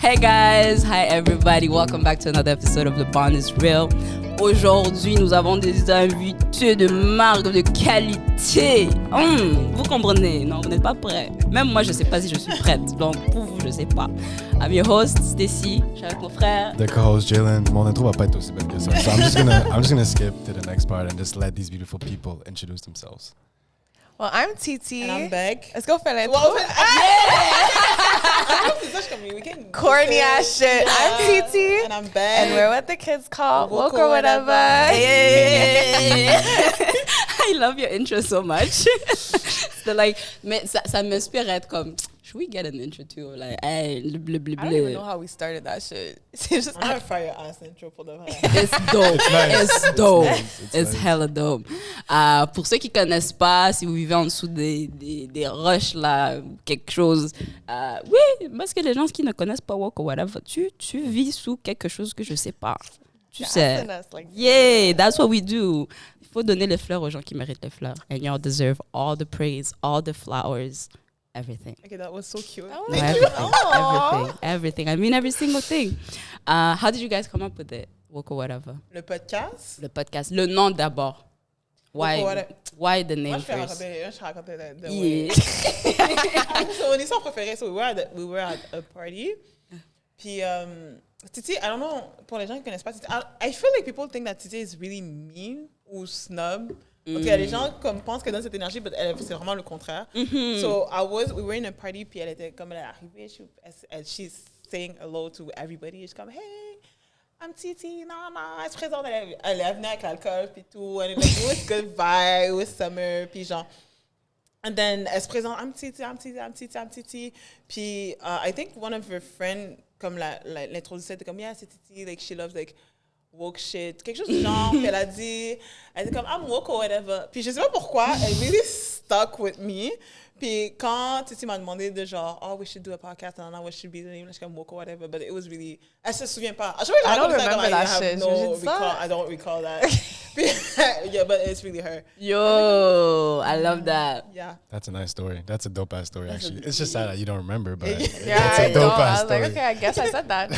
Hey guys, hi everybody, welcome back to another episode of The Bond is Real. Aujourd'hui, nous avons des invités de marque de qualité. Vous comprenez? Non, vous n'êtes pas prêts. Même moi, je ne sais pas si je suis prête. Donc, pour vous, je ne sais pas. I'm your host, Stacy. Je suis avec mon frère. The co-host, Jalen. Mon intro va pas être aussi belle que ça. So I'm just gonna skip to the next part and just let these beautiful people introduce themselves. Well, I'm Titi. And I'm Beck. Let's go for it. Corny ass shit. I'm Titi. And I'm Beck. And we're what the kids call woke or whatever. I love your intro so much. So like, mais ça m'inspire être comme, should we get an intro too? Like, hey, I don't even know how we started that shit. It's just I'm a fire ass intro pour de vrai. It's dope. It's nice. It's dope. It's It's hella dope. Pour ceux qui connaissent pas, si vous vivez en dessous des roches là, quelque chose, oui, parce que les gens qui ne connaissent pas Walk or Whatever, tu vis sous quelque chose que je sais pas. Tu sais. Yeah, that's what we do. Il faut donner les fleurs aux gens qui méritent les fleurs. And y'all deserve all the praise, all the flowers, everything. Okay, that was so cute. Oh, No, everything. I mean every single thing. How did you guys come up with it? Walk or Whatever. Le podcast. Le podcast. Le nom d'abord. Walk or Whatever. Why the Moi, name je vais first? raconter the Yeah. So, mon histoire préférée, so we were at a party. Puis, Titi, I don't know, pour les gens qui ne connaissent pas Titi, I feel like people think that Titi is really mean ou snob. Donc, il y a des gens qui pensent qu'elle donne cette énergie, mais c'est vraiment le contraire. So, we were in a party, puis elle était comme elle est arrivée, she's saying hello to everybody. She's comme, hey, I'm Titi, non, elle se présente, elle est venue avec l'alcool, puis tout. And it was good vibe, it was summer, puis genre. And then elle se présente, I'm Titi. Puis I think one of her friends, comme l'introduisait, était comme, yeah, c'est Titi, like she loves like woke shit, quelque chose du genre. Puis elle dit comme, I'm woke or whatever. Puis je sais pas pourquoi, elle really stuck with me. Puis quand Titi m'a demandé de genre, oh, we should do a podcast, and I don't know what should be the name, like woke or whatever, but it was really, elle se souvient pas. I don't remember that shit. I don't recall that. Yeah, but it's really her. Yo, I love that. Yeah. That's a nice story. That's a dope ass story, actually. It's just sad that you don't remember, but Yeah, it's I a know. dope I ass was like, story. okay, I guess I said that.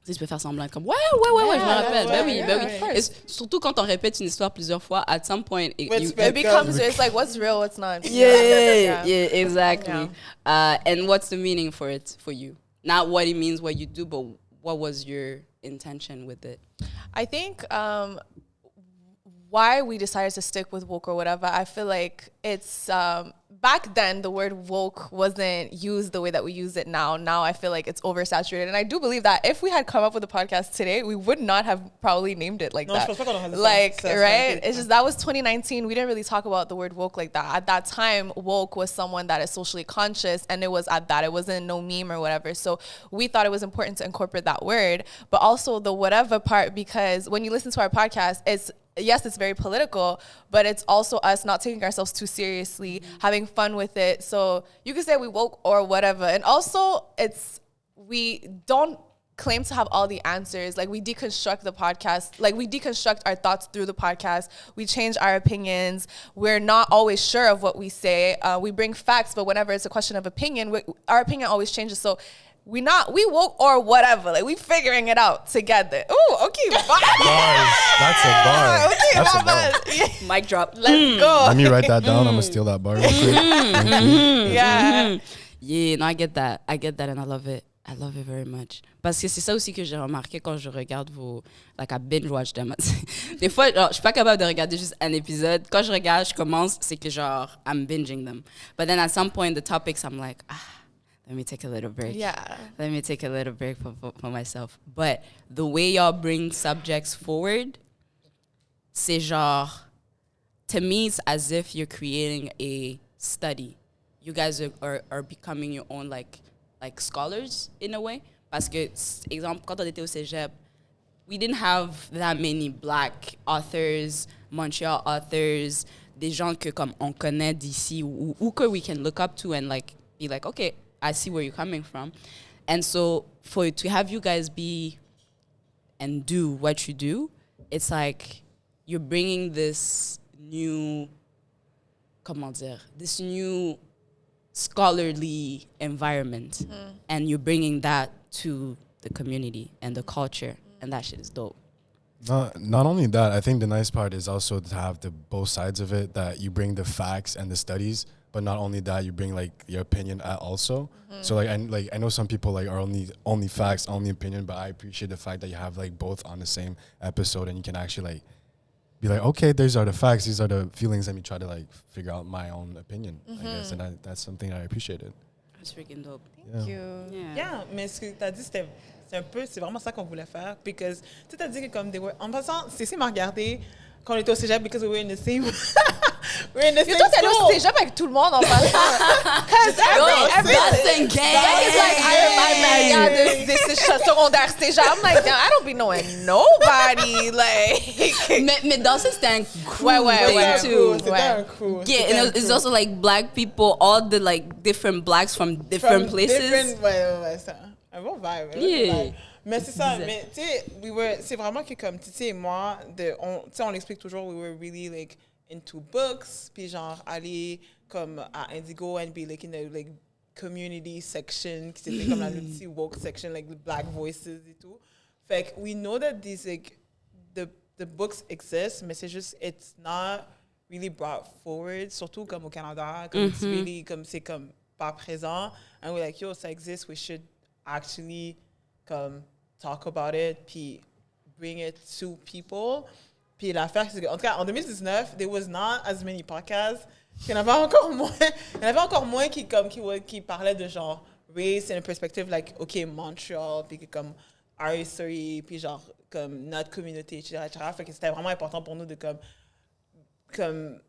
Tu peux faire semblant comme, ouais, je me rappelle. Ben oui. yeah, Et surtout quand on répète une histoire plusieurs fois, at some point, It becomes, it's like, what's real, what's not. Yeah, exactly. Yeah. And what's the meaning for it for you? Not what it means, what you do, but what was your intention with it? I think why we decided to stick with woke or whatever, I feel like it's back then the word woke wasn't used the way that we use it now. Now I feel like it's oversaturated, and I do believe that if we had come up with a podcast today, we would not have probably named it like that. Like, right? It's just that was 2019. We didn't really talk about the word woke like that. At that time, woke was someone that is socially conscious, and it was at that. It wasn't no meme or whatever. So we thought it was important to incorporate that word, but also the whatever part, because when you listen to our podcast, yes, it's very political, but it's also us not taking ourselves too seriously, having fun with it. So you could say we woke or whatever. And also we don't claim to have all the answers. Like, we deconstruct the podcast. Like, we deconstruct our thoughts through the podcast. We change our opinions. We're not always sure of what we say. We bring facts, but whenever it's a question of opinion, our opinion always changes. So we woke or whatever. Like, we figuring it out together. Ooh, okay, bye. Bars. That's a bar. Okay, That's a bye. bar. Mic drop. Let's go. Let me write that down. I'm gonna steal that bar real quick. Thank you. Yeah. Yeah, no, I get that, and I love it. I love it very much. Parce que c'est ça aussi que j'ai remarqué quand je regarde like I binge watch them. Des fois, genre, je suis pas capable de regarder juste un épisode. Quand je regarde, je commence, c'est que genre, I'm binging them. But then at some point, the topics, I'm like, let me take a little break. Yeah. Let me take a little break for myself. But the way y'all bring subjects forward, c'est genre, to me, it's as if you're creating a study. You guys are becoming your own like scholars in a way. Parce que, exemple, quand on était au cégep, we didn't have that many black authors, Montreal authors, des gens que comme on connaît d'ici ou que we can look up to and like be like, okay, I see where you're coming from. And so to have you guys be and do what you do, it's like you're bringing this new, this new scholarly environment, and you're bringing that to the community and the culture, and that shit is dope. Not only that, I think the nice part is also to have the both sides of it, that you bring the facts and the studies, but not only that, you bring like your opinion also. So like I know some people like are only facts, only opinion, but I appreciate the fact that you have like both on the same episode, and you can actually like be like, okay, these are the facts, these are the feelings, let me try to like figure out my own opinion, I guess, and that's something I appreciated. That's freaking dope. Thank you. Yeah, mais ce que tu as dit, c'est vraiment ça qu'on voulait faire. Because tu as dit que comme en passant, Cécile m'a regardé quand on était au cégep because we were in the same we're in the same Toi, t'es allé au school. cégep avec tout le monde en passant. Because Boston gang. It's like this is secondaire cégep. I'm like, damn, I don't be knowing nobody. Like, Mais dans ça, c'était un crew ouais, thing too. C'était un crew. Yeah, and it's also like black people, all the like different blacks from different places. Ouais, c'est un bon vibe. Yeah. Mais c'est ça, mais tu sais, c'est vraiment que comme Titi et moi, on l'explique toujours, we were really like into books, puis genre aller comme à Indigo and be like in the like community section, qui c'était comme la petit woke section, like the black voices et tout. Fait que we know that these like the books exist, mais c'est juste it's not really brought forward, surtout comme au Canada, comme it's really comme c'est comme pas présent, and we're like yo, ça existe, we should actually come talk about it, puis bring it to people. Puis l'affaire, c'est qu'en tout cas, en 2019, there was not as many podcasts. Il y en avait encore moins. Il y en avait encore moins qui parlaient de genre race in a perspective like, OK, Montreal, puis comme our history, puis genre comme notre communauté, etc. Fait que c'était vraiment important pour nous de comme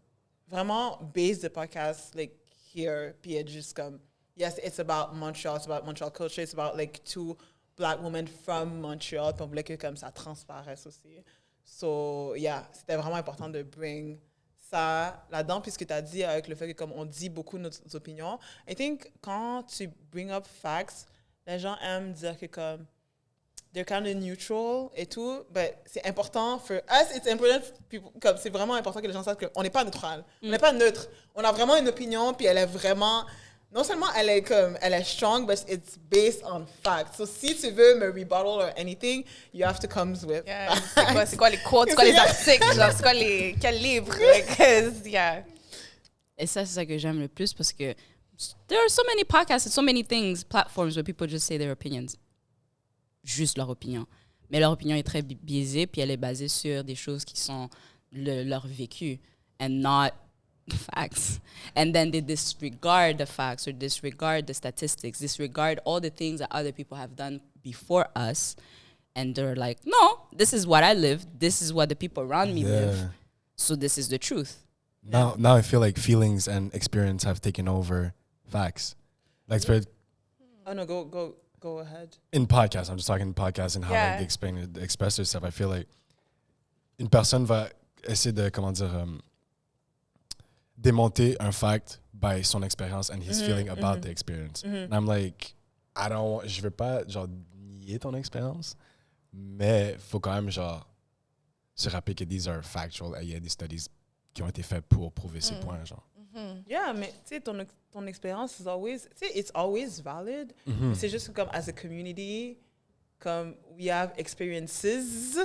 vraiment base the podcast like here, puis être juste comme, yes, it's about Montreal culture, it's about like two black women from Montreal, puis on voulait que comme ça transparaisse aussi. So, yeah, c'était vraiment important de bring ça là-dedans, puisque tu as dit avec le fait que comme on dit beaucoup nos opinions. I think quand tu bring up facts, les gens aiment dire que comme they're kind of neutral et tout, but c'est important for us, it's important people, comme c'est vraiment important que les gens sachent qu'on n'est pas neutral. On n'est pas neutre. On a vraiment une opinion, puis elle est vraiment... Non seulement elle est strong, but it's based on facts. So si tu veux me rebuttal or anything, you have to come with facts. c'est quoi les quotes, c'est quoi les articles, genre, c'est quoi quel livre? Because, yeah. Et ça, c'est ça que j'aime le plus parce que there are so many podcasts and so many things, platforms where people just say their opinions. Juste leur opinion. Mais leur opinion est très biaisée, puis elle est basée sur des choses qui sont leur vécu and not the facts. And then they disregard the facts or disregard the statistics, disregard all the things that other people have done before us. And they're like, no, this is what I lived. This is what the people around me live. So this is the truth. Now I feel like feelings and experience have taken over facts. Like, oh no, go ahead. In podcasts, I'm just talking podcasts and how like, they express themselves. I feel like une personne va essayer de, comment dire, démonter un fact by son expérience and his feeling about the experience. And I'm like, je veux pas genre nier ton expérience, mais faut quand même genre se rappeler que these are factual et il y a des studies qui ont été faits pour prouver ces points genre. Yeah, mais tu sais ton expérience is always, tu sais, it's always valid. C'est juste comme as a community, comme we have experiences.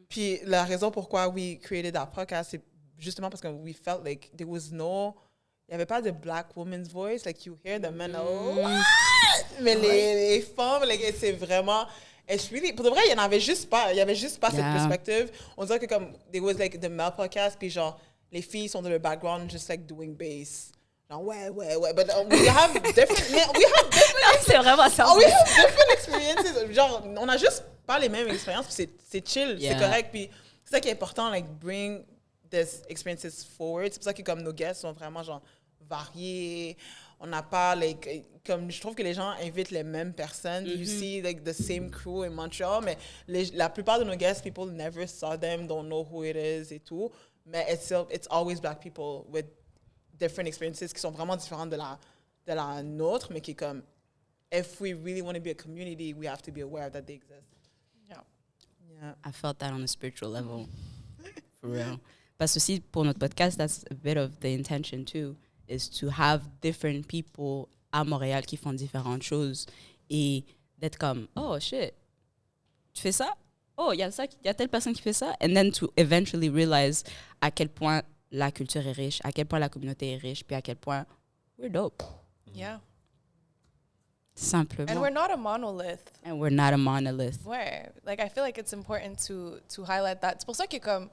Puis la raison pourquoi we created that podcast, c'est justement parce que we felt like there was il y avait pas de black woman's voice, like you hear the men, mais les femmes, like, c'est vraiment, it's really, pour de vrai, il y avait juste pas cette perspective. On dirait que comme, there was like the male podcast, puis genre, les filles sont dans le background, just like doing bass. Genre, ouais, but we have different, C'est vraiment ça. we have different experiences. Genre, on a juste pas les mêmes expériences, puis c'est chill, c'est correct, puis c'est ça qui est important, like, bring these experiences forward. C'est pour ça que comme nos guests sont vraiment genre variés. On n'a pas like comme je trouve que les gens invitent les mêmes personnes. You see like the same crew in Montreal, mais la plupart de nos guests, people never saw them, don't know who it is et tout. Mais it's always black people with different experiences qui sont vraiment différentes de la nôtre, mais qui est comme if we really want to be a community, we have to be aware that they exist. Yeah. I felt that on a spiritual level. For real. Parce que aussi, pour notre podcast, that's a bit of the intention too, is to have different people à Montréal qui font différentes choses et d'être comme, oh shit, tu fais ça? Oh, il y a telle personne qui fait ça. And then to eventually realize à quel point la culture est riche, à quel point la communauté est riche, puis à quel point we're dope. Yeah. Simplement. And we're not a monolith. And we're not a monolith. Where, like, I feel like it's important to highlight that. C'est pour ça que comme,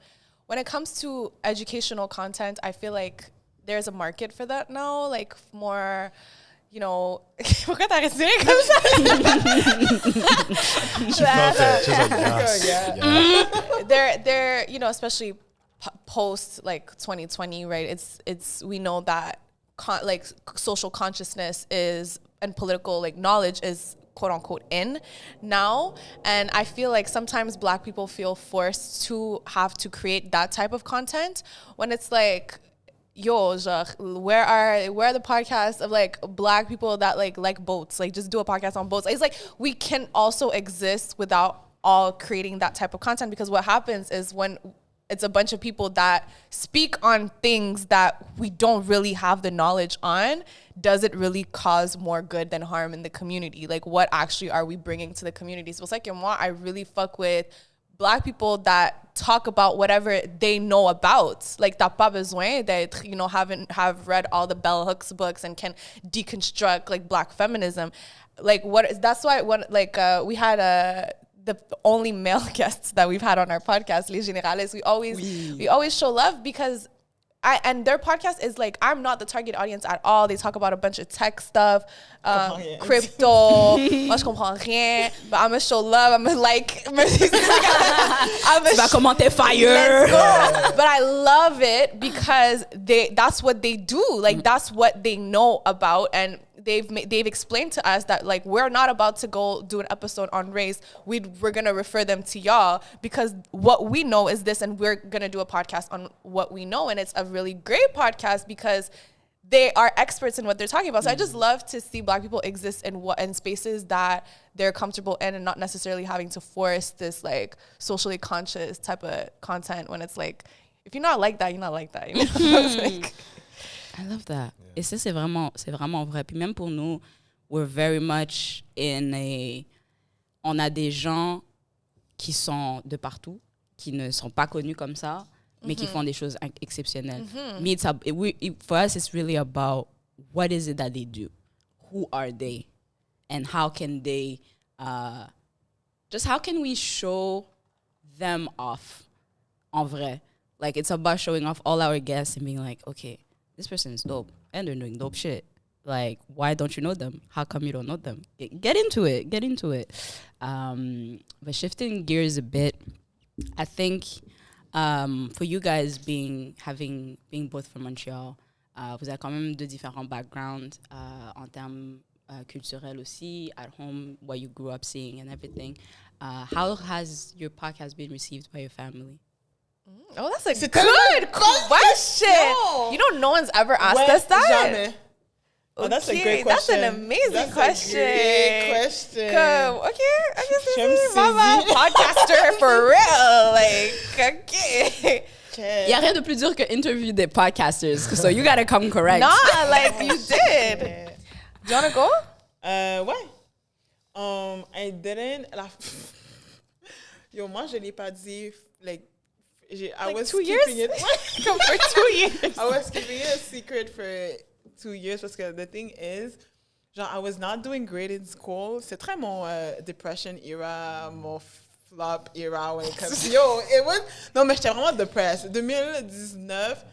when it comes to educational content, I feel like there's a market for that now, like more, you know, pourquoi t'as respiré comme ça? She felt it. She was like, yes. Yeah. They're, you know, especially post like 2020, right? It's we know that like social consciousness is and political like knowledge is quote unquote in now, and I feel like sometimes Black people feel forced to have to create that type of content when it's like, yo, where are the podcasts of like Black people that like boats, like just do a podcast on boats? It's like we can also exist without all creating that type of content, because what happens is when it's a bunch of people that speak on things that we don't really have the knowledge on, does it really cause more good than harm in the community? Like, what actually are we bringing to the community? So it's like, I really fuck with Black people that talk about whatever they know about. Like, t'as pas besoin d'être, you know, have read all the Bell Hooks books and can deconstruct like Black feminism. Like, that's why we had the only male guests that we've had on our podcast, Les Généralistes, we always show love because and their podcast is like, I'm not the target audience at all. They talk about a bunch of tech stuff, crypto. Moi, je comprends rien. But I'm gonna show love. I'm gonna like. I'm Tu vas commenter fire. Let's go. But I love it because that's what they do. Like, that's what they know about, and they've explained to us that like, we're not about to go do an episode on race. We're gonna refer them to y'all because what we know is this, and we're gonna do a podcast on what we know, and it's a really great podcast because they are experts in what they're talking about. So I just love to see Black people exist in spaces that they're comfortable in, and not necessarily having to force this like socially conscious type of content when it's like, if you're not like that, you're not like that. You know? It's like, I love that. Et ça, c'est vraiment vrai. Puis même pour nous, we're very much on a des gens qui sont de partout, qui ne sont pas connus comme ça, mais qui font des choses exceptionnelles. For us, it's really about what is it that they do? Who are they? And how can they, how can we show them off? En vrai. Like, it's about showing off all our guests and being like, okay, this person is dope and they're doing dope shit. Like, why don't you know them? How come you don't know them? Get into it. But shifting gears a bit, I think for you guys being both from Montreal, vous avez quand même deux différents backgrounds en termes culturels aussi, at home, what you grew up seeing and everything. How has your podcast been received by your family? Oh, that's a good question. You know, no one's ever asked us that. Jamais. Oh, that's a great question. That's an amazing question. Great question. Okay, I guess this is mama podcaster for real. Like, okay. Il y a rien de plus dur que interview des podcasters, so you gotta come correct. Nah, like you did. Do you wanna go? Ouais. I didn't. Yo, moi je l'ai pas dit. Like, I was 2 keeping years? it. Come for 2 years. I was keeping it a secret for 2 years because the thing is, genre, I was not doing great in school. C'est très mon depression era, mon flop era when it comes to, yo, it was, non, mais j'étais vraiment depressed. 2019,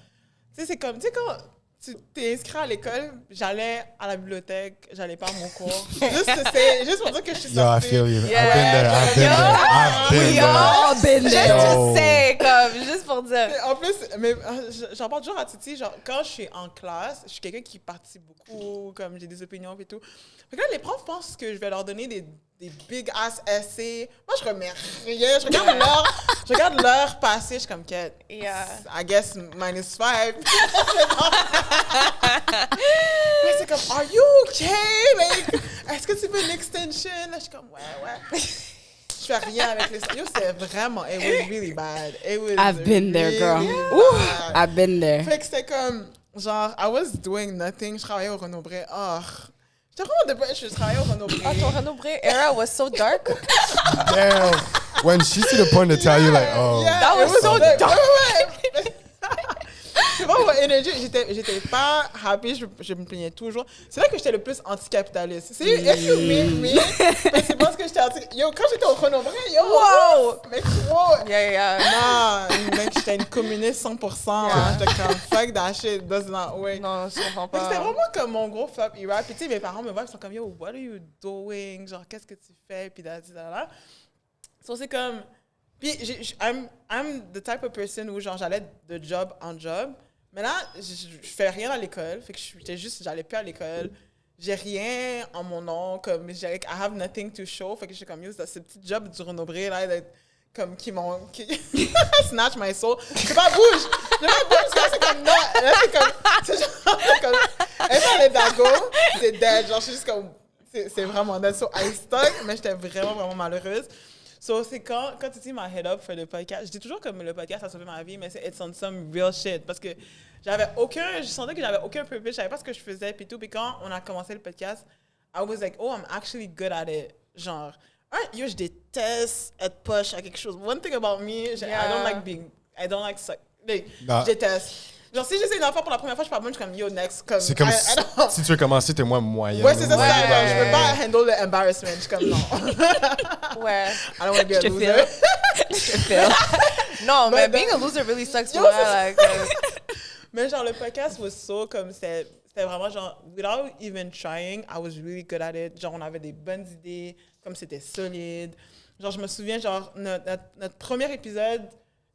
tu sais, c'est comme, tu sais, quand tu t'es inscrit à l'école, j'allais à la bibliothèque, j'allais pas à mon cours. Juste pour dire que je suis sortie. Yo, I feel you. I've been there. Just say, comme, juste pour dire. En plus, mais j'en parle toujours à Titi, genre, quand je suis en classe, je suis quelqu'un qui participe beaucoup, comme j'ai des opinions et tout. Fait que là, les profs pensent que je vais leur donner des big ass essais. Moi, je remets rien. Je regarde leur passé, je suis comme, Yeah. I guess -5. Mais c'est comme, are you okay? Like, est-ce que tu veux une extension? Là, je suis comme, ouais. Je fais rien avec les... Yo, c'est vraiment... It was really bad. I've been there, girl. Bad. I've been there. Fait que c'était comme... Genre, I was doing nothing. Je travaillais au Renaud-Bré. Oh, J'étais vraiment depressed. Je travaillais au Renaud-Bré. Oh, ton Renaud-Bré era was so dark. Damn. When she's to the point to tell you like, oh, Yeah, That was it so dark. dark. Ouais. C'est vraiment mon énergie. J'étais pas happy. Je me plaignais toujours. C'est là que j'étais le plus anticapitaliste. C'est if you meet me, mais c'est parce que j'étais yo, quand j'étais au Renaud-Bré, yo, Wow. mec, wow. Yeah. Non, mec, j'étais une communiste 100%. Hein. J'étais comme, fuck that shit does not work. Non, je comprends Fait que c'était pas. vraiment comme mon gros flop era. Puis tu sais, mes parents me voient, ils sont comme, yo, what are you doing? Genre, qu'est-ce que tu fais? Puis là. So, c'est comme... Puis I'm the type of person où genre j'allais de job en job. Mais là, je fais rien à l'école. Fait que j'allais plus à l'école. J'ai rien en mon nom. Comme, I have nothing to show. Fait que j'étais comme, yo, ce petit job du Renaud-Bré, là, comme qui snatch my soul. Je pas bouge. Parce que là, c'est comme, non. Là, c'est comme, elle fait les dagos, c'est dead. Genre, je suis juste comme, c'est vraiment dead. So, I stuck, mais j'étais vraiment malheureuse. So, c'est quand Titi m'a head up for le podcast, je dis toujours que le podcast a sauvé ma vie, mais c'est it's on some real shit. Parce que je sentais que j'avais aucun purpose, je savais pas ce que je faisais, puis tout. Puis quand on a commencé le podcast, I was like, oh, I'm actually good at it. Genre, yo, je déteste être push à quelque chose. One thing about me, I don't like je déteste. Genre, si j'essaie une affaire pour la première fois, je suis pas bonne, je suis comme, yo, next. Comme, c'est comme si tu veux commencer, t'es moins moyen. Ouais, c'est ça. moyen. Je peux pas handle le embarrassment. Je suis comme, non. Ouais. I don't want to be a loser. Je feel. No, But man, being a loser really sucks. Yo, Like, mais genre, le podcast was so comme, c'était vraiment genre, without even trying, I was really good at it. Genre, on avait des bonnes idées, comme c'était solide. Genre, je me souviens, genre, notre premier épisode,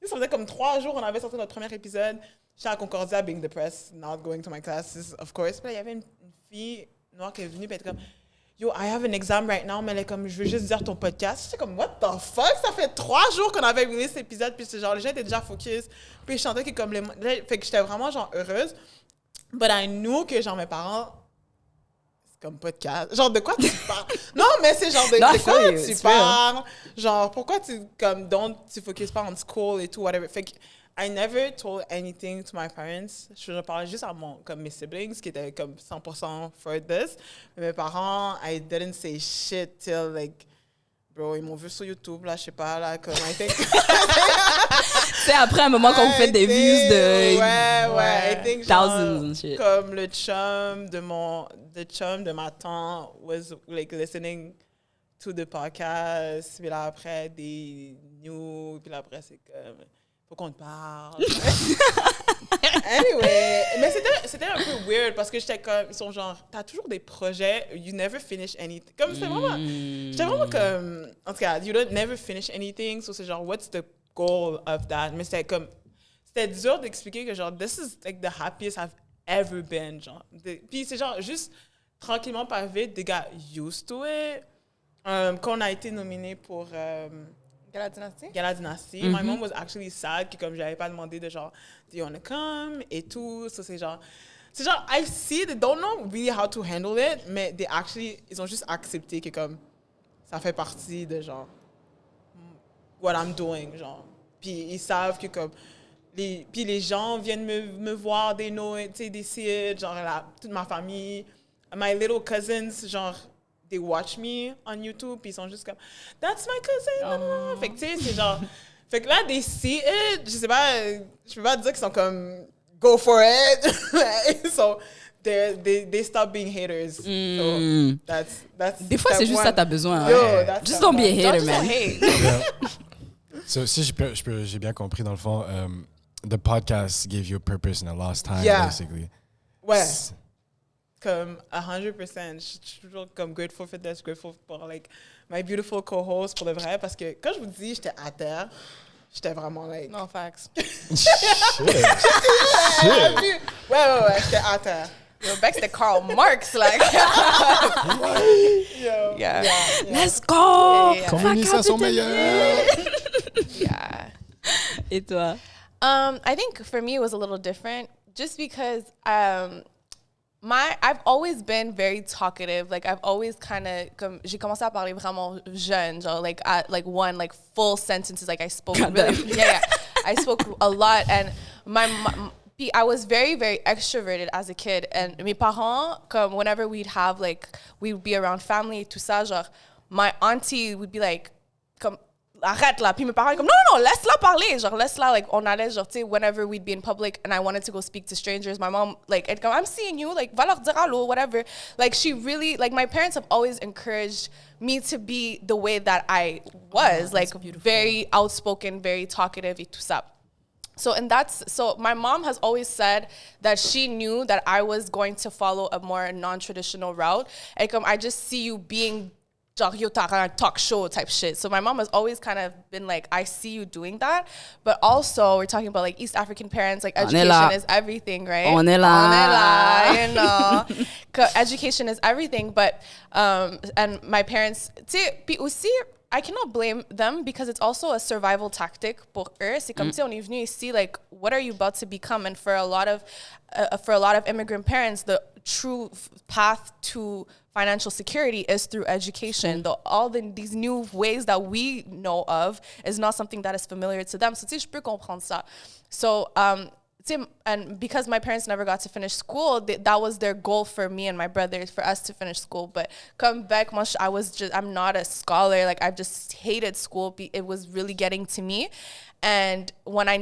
ça faisait comme 3 jours, on avait sorti notre premier épisode. J'étais à Concordia, being depressed, not going to my classes, of course. Puis là, il y avait une fille noire qui est venue, puis elle était comme, yo, I have an exam right now, mais elle est comme, je veux juste dire ton podcast. J'étais comme, what the fuck? Ça fait 3 jours qu'on avait release cet épisode, puis c'est genre, les gens étaient déjà focus. Puis je chantais que comme fait que j'étais vraiment genre heureuse. But I knew que genre mes parents, c'est comme podcast. Genre, de quoi tu parles? Non, mais c'est genre de quoi tu parles? Genre, pourquoi tu focuses pas on school et tout, whatever. Fait que I never told anything to my parents. Je parlais juste à mes siblings, qui étaient comme 100% for this. Mais mes parents, I didn't say shit till, like, bro, ils m'ont vu sur YouTube, là, je sais pas, là, comme, I think... C'est après un moment quand vous faites des views de... Ouais, I think, thousands and shit. Comme le chum de ma tante was, like, listening to the podcast, puis là, après, des news, puis là, après, c'est comme... Faut qu'on te parle. Anyway, mais c'était un peu weird parce que j'étais comme, ils sont genre, t'as toujours des projets, you never finish anything. Comme c'était vraiment, j'étais vraiment comme, en tout cas, you don't never finish anything, so c'est genre, what's the goal of that? Mais c'était dur d'expliquer que genre, this is like the happiest I've ever been, genre. Puis c'est genre, juste tranquillement pas vite, they got used to it. Quand on a été nominé pour... Gala Dynasty. My mom was actually sad que comme j'avais pas demandé de genre, do you wanna come? Et tout. So c'est genre, I see they don't know really how to handle it, mais ils ont juste accepté que comme, ça fait partie de genre, what I'm doing, genre. Puis ils savent que comme, puis les gens viennent me voir, they know it, tu sais, they see it, genre toute ma famille, my little cousins, genre, they watch me on YouTube, puis ils sont juste comme, that's my cousin. Fait que, tu sais, c'est genre, fait que là, they see it, je sais pas, je peux pas dire qu'ils sont comme, go for it. So, they stop being haters. So, that's Des fois, c'est juste ça, t'as besoin. Yo, just don't be a hater, man. Yeah. So, si j'ai bien compris, dans le fond, the podcast gave you a purpose in a lost time, basically. Ouais. Comme 100%. Je suis toujours comme grateful for this, grateful for like my beautiful co-host pour le vrai, parce que quand je vous dis j'étais à terre, j'étais vraiment like... No, facts. Shit. Ouais, j'étais à terre. Yo, Beck's the Karl Marx, like. Yo. Yeah. Let's go! Yeah. Communistes sont meilleurs! Yeah. Et toi? I think for me it was a little different, just because I've always been very talkative. Like I've always kind of j'ai commencé à parler vraiment jeune, genre like one full sentences. Like I spoke really, I spoke a lot, and I was very, very extroverted as a kid. And mes parents, whenever we'd be around family et tout ça, genre, my auntie would be like, arrête là. Puis mes parents comme, non, laisse-la parler. Genre, laisse-la, like, on allait, genre, tu sais, whenever we'd be in public and I wanted to go speak to strangers, my mom, like, elle comme, I'm seeing you, like, va leur dire allô, whatever. Like, she really, like, my parents have always encouraged me to be the way that I was, like, very outspoken, very talkative et tout ça. So my mom has always said that she knew that I was going to follow a more non-traditional route. And I just see you being talk show type shit. So my mom has always kind of been like, I see you doing that. But also we're talking about like East African parents, like education is everything, right? On est là. You know. Education is everything. But and my parents, puis aussi, I cannot blame them because it's also a survival tactic pour eux. C'est comme si on est venu ici, like, what are you about to become? And for a lot of immigrant parents, the true path to financial security is through education. These new ways that we know of is not something that is familiar to them. So, je peux comprendre ça. So, and because my parents never got to finish school, that was their goal for me and my brothers, for us to finish school. But come back, I'm not a scholar. Like, I just hated school. It was really getting to me. And when I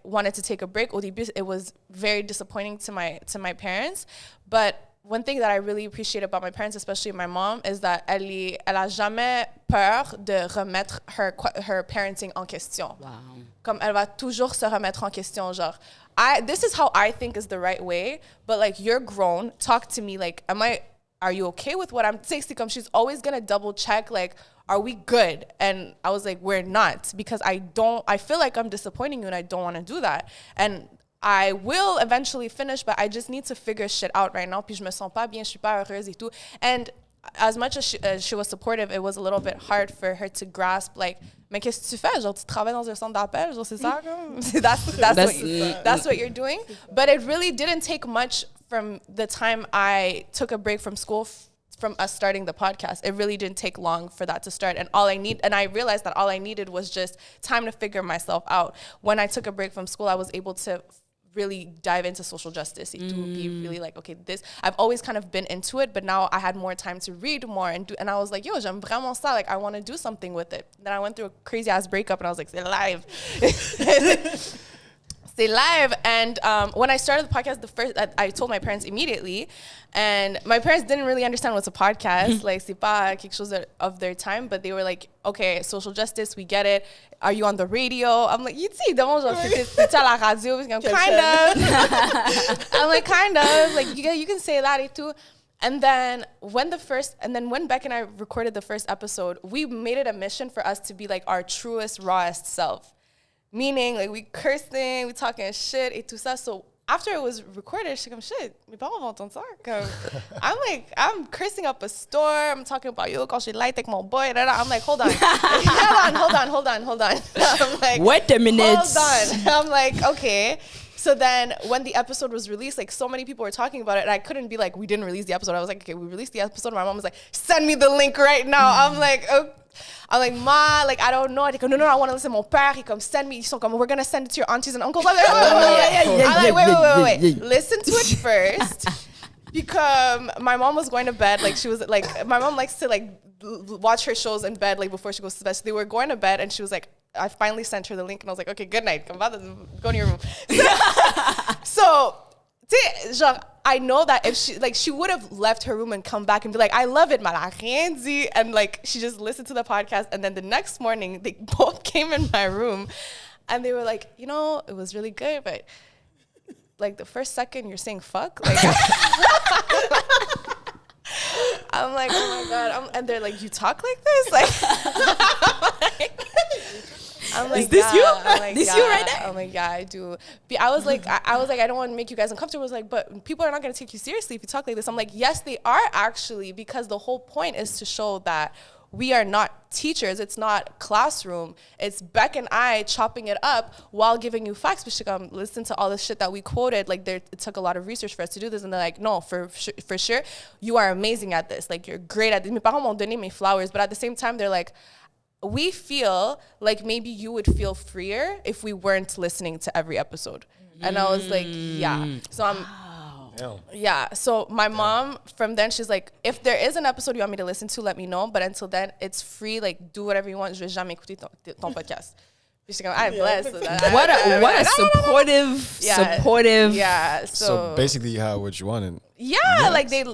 wanted to take a break, it was very disappointing to my parents. But one thing that I really appreciate about my parents, especially my mom, is that elle a jamais peur de remettre her parenting en question. Wow. Comme elle va toujours se remettre en question, genre, this is how I think is the right way, but like, you're grown, talk to me, like, are you okay with what I'm saying? She's always gonna double check, like, are we good? And I was like, we're not, because I feel like I'm disappointing you and I don't want to do that. And I will eventually finish, but I just need to figure shit out right now. Puis je me sens pas bien, je suis pas heureuse et tout. And as much as she was supportive, it was a little bit hard for her to grasp, like, mais qu'est-ce que tu fais? Genre, tu travailles dans un centre d'appel? Genre, c'est ça? That's what you're doing? But it really didn't take much from the time I took a break from school from us starting the podcast. It really didn't take long for that to start. And I realized that all I needed was just time to figure myself out. When I took a break from school, I was able to really dive into social justice. It would be really like, okay, I've always kind of been into it, but now I had more time to read more and I was like, yo, j'aime vraiment ça. Like, I want to do something with it. Then I went through a crazy ass breakup and I was like, c'est live. Stay live. And when I started the podcast, I told my parents immediately, and my parents didn't really understand what's a podcast. Like, c'est pas quelque chose of their time, but they were like, okay, social justice, we get it. Are you on the radio? I'm like, c'est à la radio. Kind of. I'm like, kind of. Like, you can say that et tout. And then when Beck and I recorded the first episode, we made it a mission for us to be like our truest, rawest self. Meaning, like, we cursing, we talking shit et tout ça. So after it was recorded, she's like, shit, mes parents vont entendre ça. I'm cursing up a storm. I'm talking about, yo, quand j'ai light avec mon boy. I'm like, hold on. hold on. I'm like, wait a minute. Hold on. I'm like, okay. So then when the episode was released, like, so many people were talking about it, and I couldn't be like, we didn't release the episode. I was like, okay, we released the episode. My mom was like, send me the link right now. I'm like, okay. I'm like, ma, like, I don't know. They go, no, I want to listen to mon père. He comes, send me. So we're going to send it to your aunties and uncles. I'm like, wait. Listen to it first. Because my mom was going to bed. Like, she was like, my mom likes to like watch her shows in bed, like, before she goes to bed. So they were going to bed, and she was like, I finally sent her the link, and I was like, okay, good night. Go in your room. So, genre, I know that if she would have left her room and come back and be like, I love it, malarenzi, and like, she just listened to the podcast, and then the next morning they both came in my room and they were like, you know, it was really good, but like the first second you're saying fuck, like I'm like, oh my God, and they're like, you talk like this, I'm like, is this you? I'm like, this you right there? I'm like, yeah, I do. But I was like, I don't want to make you guys uncomfortable. I was like, but people are not going to take you seriously if you talk like this. I'm like, yes, they are actually, because the whole point is to show that we are not teachers. It's not classroom. It's Beck and I chopping it up while giving you facts. Listen to all the shit that we quoted. Like, it took a lot of research for us to do this. And they're like, no, for sure, you are amazing at this. Like, you're great at this. Mes parents m'ont donné mes flowers. But at the same time, they're like, we feel like maybe you would feel freer if we weren't listening to every episode. And I was like, yeah. So I'm, yeah. So my mom, from then, she's like, if there is an episode you want me to listen to, let me know. But until then, it's free. Like, do whatever you want. Je vais jamais écouter ton podcast. Puis she's like, I'm blessed. What a supportive. Yeah. So basically, you had what you wanted. Yeah, yes. Like they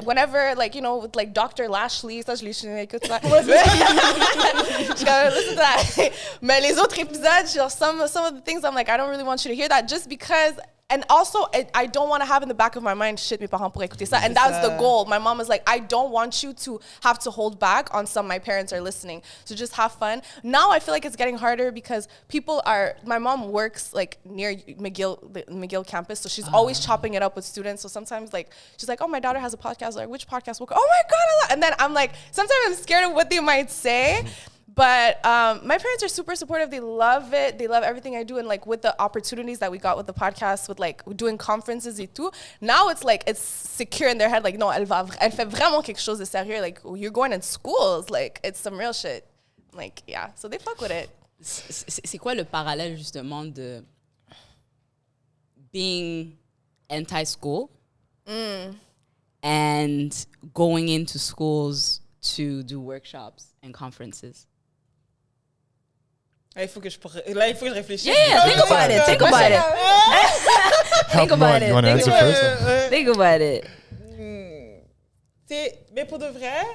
whenever, like, you know, with like Dr. Lashley, ça je l'écoute ça. Je gotta listen to that. Mais les autres épisodes, some of the things I'm like, I don't really want you to hear that, just because. And also, I don't want to have in the back of my mind, shit, mes parents pourraient écouter ça. And that's the goal. My mom is like, I don't want you to have to hold back on some my parents are listening. So just have fun. Now I feel like it's getting harder because my mom works like near McGill campus. So she's always chopping it up with students. So sometimes like, she's like, oh, my daughter has a podcast. Like, which podcast? Oh my God. And then I'm like, sometimes I'm scared of what they might say. But my parents are super supportive. They love it. They love everything I do. And like with the opportunities that we got with the podcast, with like doing conferences et tout, now it's like it's secure in their head. Like, no, elle fait vraiment quelque chose de sérieux. Like, you're going in schools. Like, it's some real shit. Like, yeah. So they fuck with it. C'est quoi le parallèle justement de being anti-school and going into schools to do workshops and conferences? Il faut que je réfléchisse. Yeah, think about it. Think about it. Think about it. You want to answer first? Think about it. Mais pour de vrai,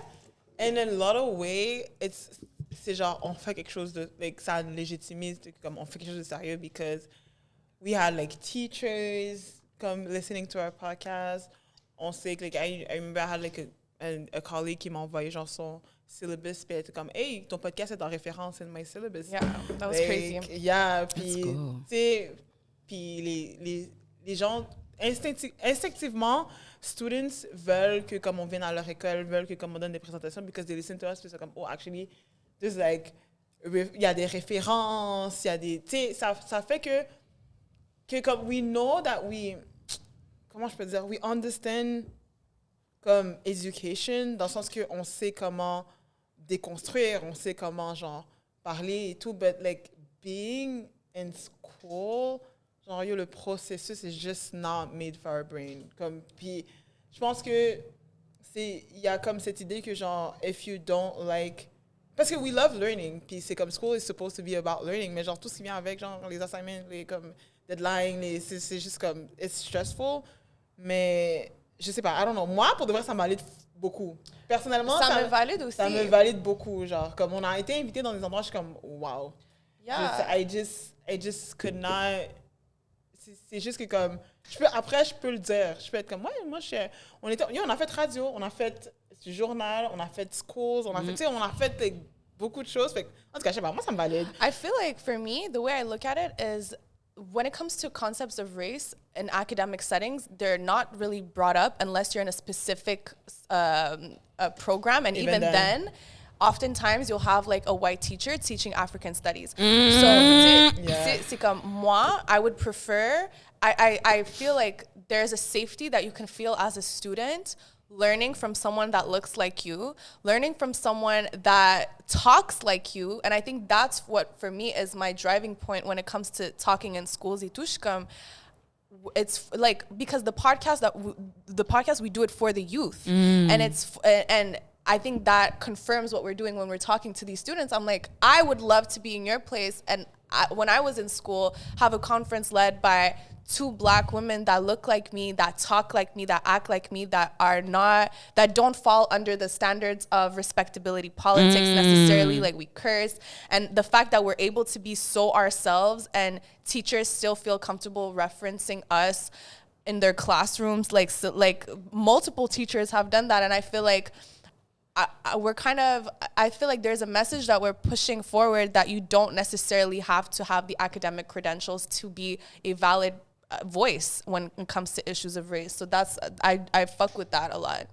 in a lot of way, c'est genre, on fait quelque chose de, like, ça légitimise, comme on fait quelque chose de sérieux, because we had like teachers come listening to our podcast. On sait que, like, I remember I had like a colleague qui m'a envoyé genre son syllabus, puis elle était comme, hey, ton podcast est en référence in my syllabus. Yeah, that was crazy. Yeah, puis tu sais, puis les gens instinctivement, students veulent que comme on vienne à leur école, veulent que comme on donne des présentations, because they listen to us, puis c'est comme, oh, actually, there's like, il y a des références, il y a des, tu sais, ça fait que comme we know that comment je peux dire, we understand comme education, dans le sens qu'on sait comment déconstruire, on sait comment, genre, parler et tout, but, like, being in school, genre, le processus is just not made for our brain. Comme, puis, je pense que il y a comme cette idée que, genre, if you don't like... Parce que we love learning, puis c'est comme school is supposed to be about learning, mais genre, tout ce qui vient avec, genre, les assignments, les, comme, deadlines, c'est juste comme, it's stressful, mais... Je sais pas, I don't know. Moi, pour de vrai, ça me valide beaucoup. Personnellement, ça me valide aussi. Ça me valide beaucoup. Genre, comme on a été invité dans des endroits, je suis comme, wow. Yeah. I just could not. C'est juste que comme, après, je peux le dire. Je peux être comme, ouais, moi, on a fait radio, on a fait du journal, on a fait schools, on a fait, tu sais, on a fait like, beaucoup de choses. Fait, en tout cas, je sais pas, moi, ça me valide. I feel like, for me, the way I look at it is, when it comes to concepts of race in academic settings, they're not really brought up unless you're in a specific program. And even then, oftentimes you'll have like a white teacher teaching African studies. So c'est comme moi, I would prefer, I feel like there's a safety that you can feel as a student learning from someone that looks like you, learning from someone that talks like you. And I think that's what, for me, is my driving point when it comes to talking in schools. It's like, because the podcast, we do it for the youth. And I think that confirms what we're doing when we're talking to these students. I'm like, I would love to be in your place. And when I was in school, have a conference led by 2 Black women that look like me, that talk like me, that act like me, that don't fall under the standards of respectability politics necessarily, like we curse. And the fact that we're able to be so ourselves and teachers still feel comfortable referencing us in their classrooms, like multiple teachers have done that. And I feel like I feel like there's a message that we're pushing forward, that you don't necessarily have to have the academic credentials to be a valid voice when it comes to issues of race. So that's, I fuck with that a lot.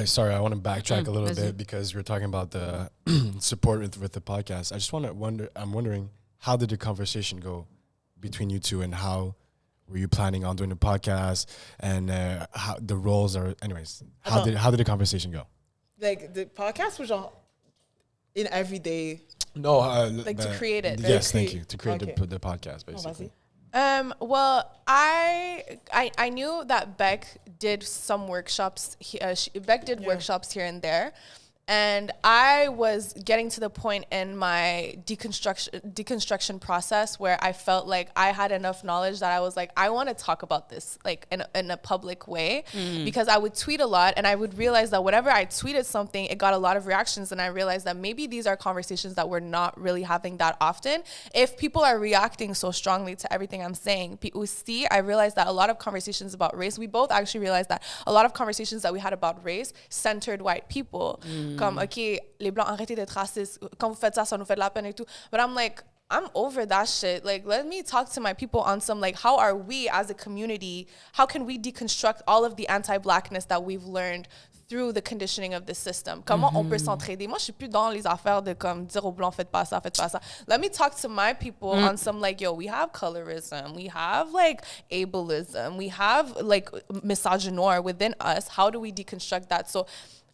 Sorry, I want to backtrack a little bit, because we're talking about the support with the podcast. I just I'm wondering, how did the conversation go between you two, and how were you planning on doing the podcast, and how the roles are, anyways, how did the conversation go? Like, the podcast was genre in every day. No, like to create it. Yes, thank you. To create the podcast, basically. Well, I knew that Beck did some workshops. Beck did workshops here and there. And I was getting to the point in my deconstruction process where I felt like I had enough knowledge that I was like, I want to talk about this like in a public way, because I would tweet a lot and I would realize that whenever I tweeted something, it got a lot of reactions, and I realized that maybe these are conversations that we're not really having that often. If people are reacting so strongly to everything I'm saying, I realized that a lot of conversations about race, we both actually realized that a lot of conversations that we had about race centered white people. Comme, OK, les Blancs, arrêtez d'être racistes. Quand vous faites ça, ça nous fait de la peine et tout. But I'm like, I'm over that shit. Like, let me talk to my people on some, like, how are we as a community, how can we deconstruct all of the anti-blackness that we've learned through the conditioning of the system? Comment on peut s'entraider? Moi, je suis plus dans les affaires de comme dire aux Blancs, faites pas ça, faites pas ça. Let me talk to my people on some, like, yo, we have colorism, we have, like, ableism, we have, like, misogynoir within us. How do we deconstruct that? So,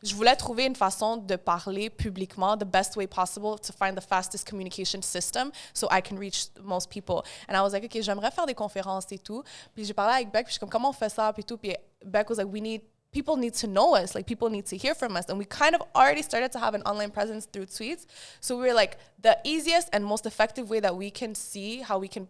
je voulais trouver une façon de parler publiquement, the best way possible, to find the fastest communication system so I can reach most people. And I was like, OK, j'aimerais faire des conférences et tout. Puis j'ai parlé avec Beck, puis je suis comme, comment on fait ça? Puis tout. Puis Beck was like, people need to know us. Like, people need to hear from us. And we kind of already started to have an online presence through tweets. So we were like, the easiest and most effective way that we can see how we can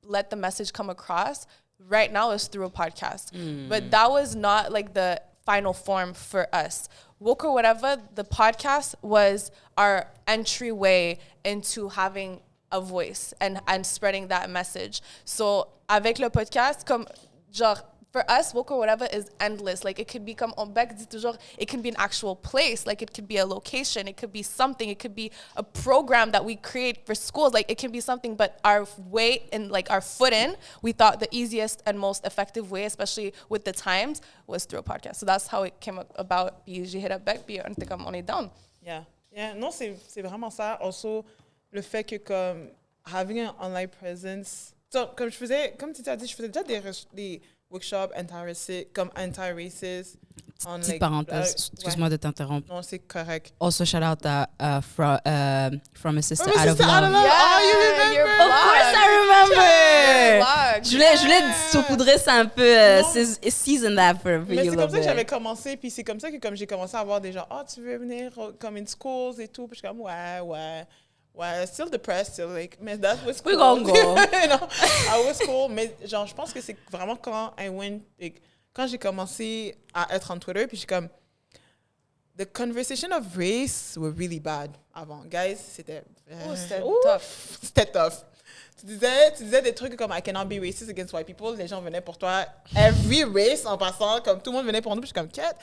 let the message come across right now is through a podcast. But that was not like the final form for us. Woke or Whateva, the podcast was our entryway into having a voice and spreading that message. So avec le podcast, comme genre, for us, Woke or Whateva is endless. Like, it could be, comme on Beck dit toujours, it can be an actual place. Like, it could be a location. It could be something. It could be a program that we create for schools. Like, it can be something, but our way and, like, our foot in, we thought the easiest and most effective way, especially with the times, was through a podcast. So that's how it came about. Puis j'ai hit up Beck, puis on était comme, on est down. Yeah. Non, c'est vraiment ça. Also, le fait que, comme, having an online presence, so, comme tu as dit, je faisais déjà des workshop anti-racist. Petite parenthèse, excuse-moi de t'interrompre. Non, c'est correct. Also, shout out from a sister out of love. love. Yeah, you remember? your Of course I remember. Je voulais saupoudrer ça un peu, season that for Mais you. c'est comme ça que j'avais commencé, puis c'est comme ça que comme j'ai commencé à avoir des gens, tu veux venir comme in schools et tout, puis je suis comme ouais, still depressed, still like, mais that was cool. We gonna go. You know, I was cool, mais genre, je pense que c'est vraiment quand j'ai commencé à être en Twitter, puis je suis comme, the conversation of race were really bad avant. Guys, c'était Tough. C'était tough. Tu disais des trucs comme I cannot be racist against white people, les gens venaient pour toi, every race en passant, comme tout le monde venait pour nous, puis je suis comme, Kat,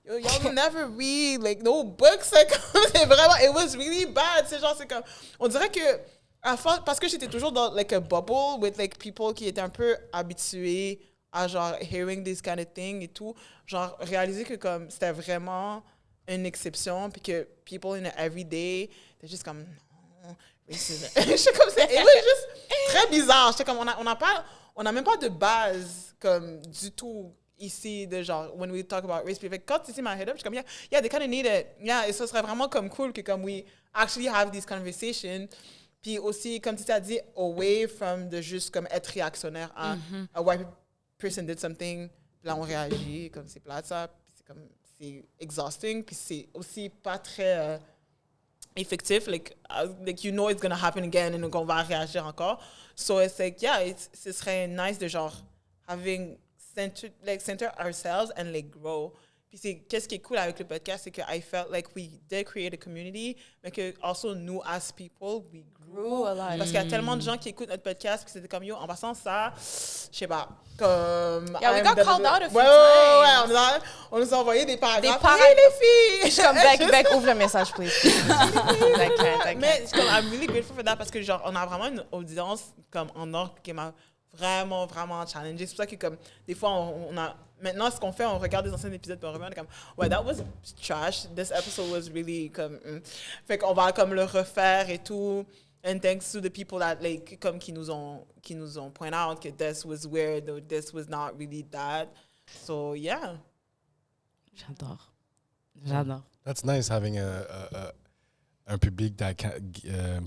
y'all never read, like, no books, like, c'est vraiment, it was really bad, c'est genre, c'est comme, on dirait que, parce que j'étais toujours dans, like, a bubble with, like, people qui étaient un peu habitués à, genre, hearing this kind of thing et tout, genre, réaliser que, comme, c'était vraiment une exception, puis que people in the everyday, they're just comme, non, racism. Je suis comme, it was just très bizarre, j'étais comme, on a même pas de base, comme, du tout, ici, de genre, when we talk about race, puis quand tu m'a hit up, je suis comme, yeah, they kind of need it. Yeah, et ce serait vraiment comme cool que comme we actually have these conversations. Puis aussi, comme tu as dit, away from de juste comme être réactionnaire à a white person did something, puis là on réagit, comme c'est plate ça, puis c'est comme, c'est exhausting, puis c'est aussi pas très effectif, like you know it's gonna happen again, et donc on va réagir encore. So it's like, yeah, ce serait nice de genre having center ourselves and like grow. Puis qu'est-ce qui est cool avec le podcast, c'est que I felt like we did create a community, mais que also nous as people, we grew a lot. Parce qu'il y a tellement de gens qui écoutent notre podcast, puis c'était comme yo, en passant ça, je sais pas, comme... Yeah, we got called out a few times. times. On nous a envoyé des paragraphes. Hey, les filles! Je suis comme, Beck, ouvre le message, please. I can't. Mais comme, I'm really grateful for that, parce que genre, on a vraiment une audience comme en or qui m'a vraiment, vraiment challengée. C'est pour ça que comme, des fois, on a... Maintenant, ce qu'on fait, on regarde des anciens épisodes, puis on revient, on est comme, ouais, that was trash. This episode was really comme... Fait qu'on va comme le refaire et tout. And thanks to the people that, like, comme qui nous ont point out que this was weird, or this was not really that. So, yeah. J'adore. That's nice having a un public that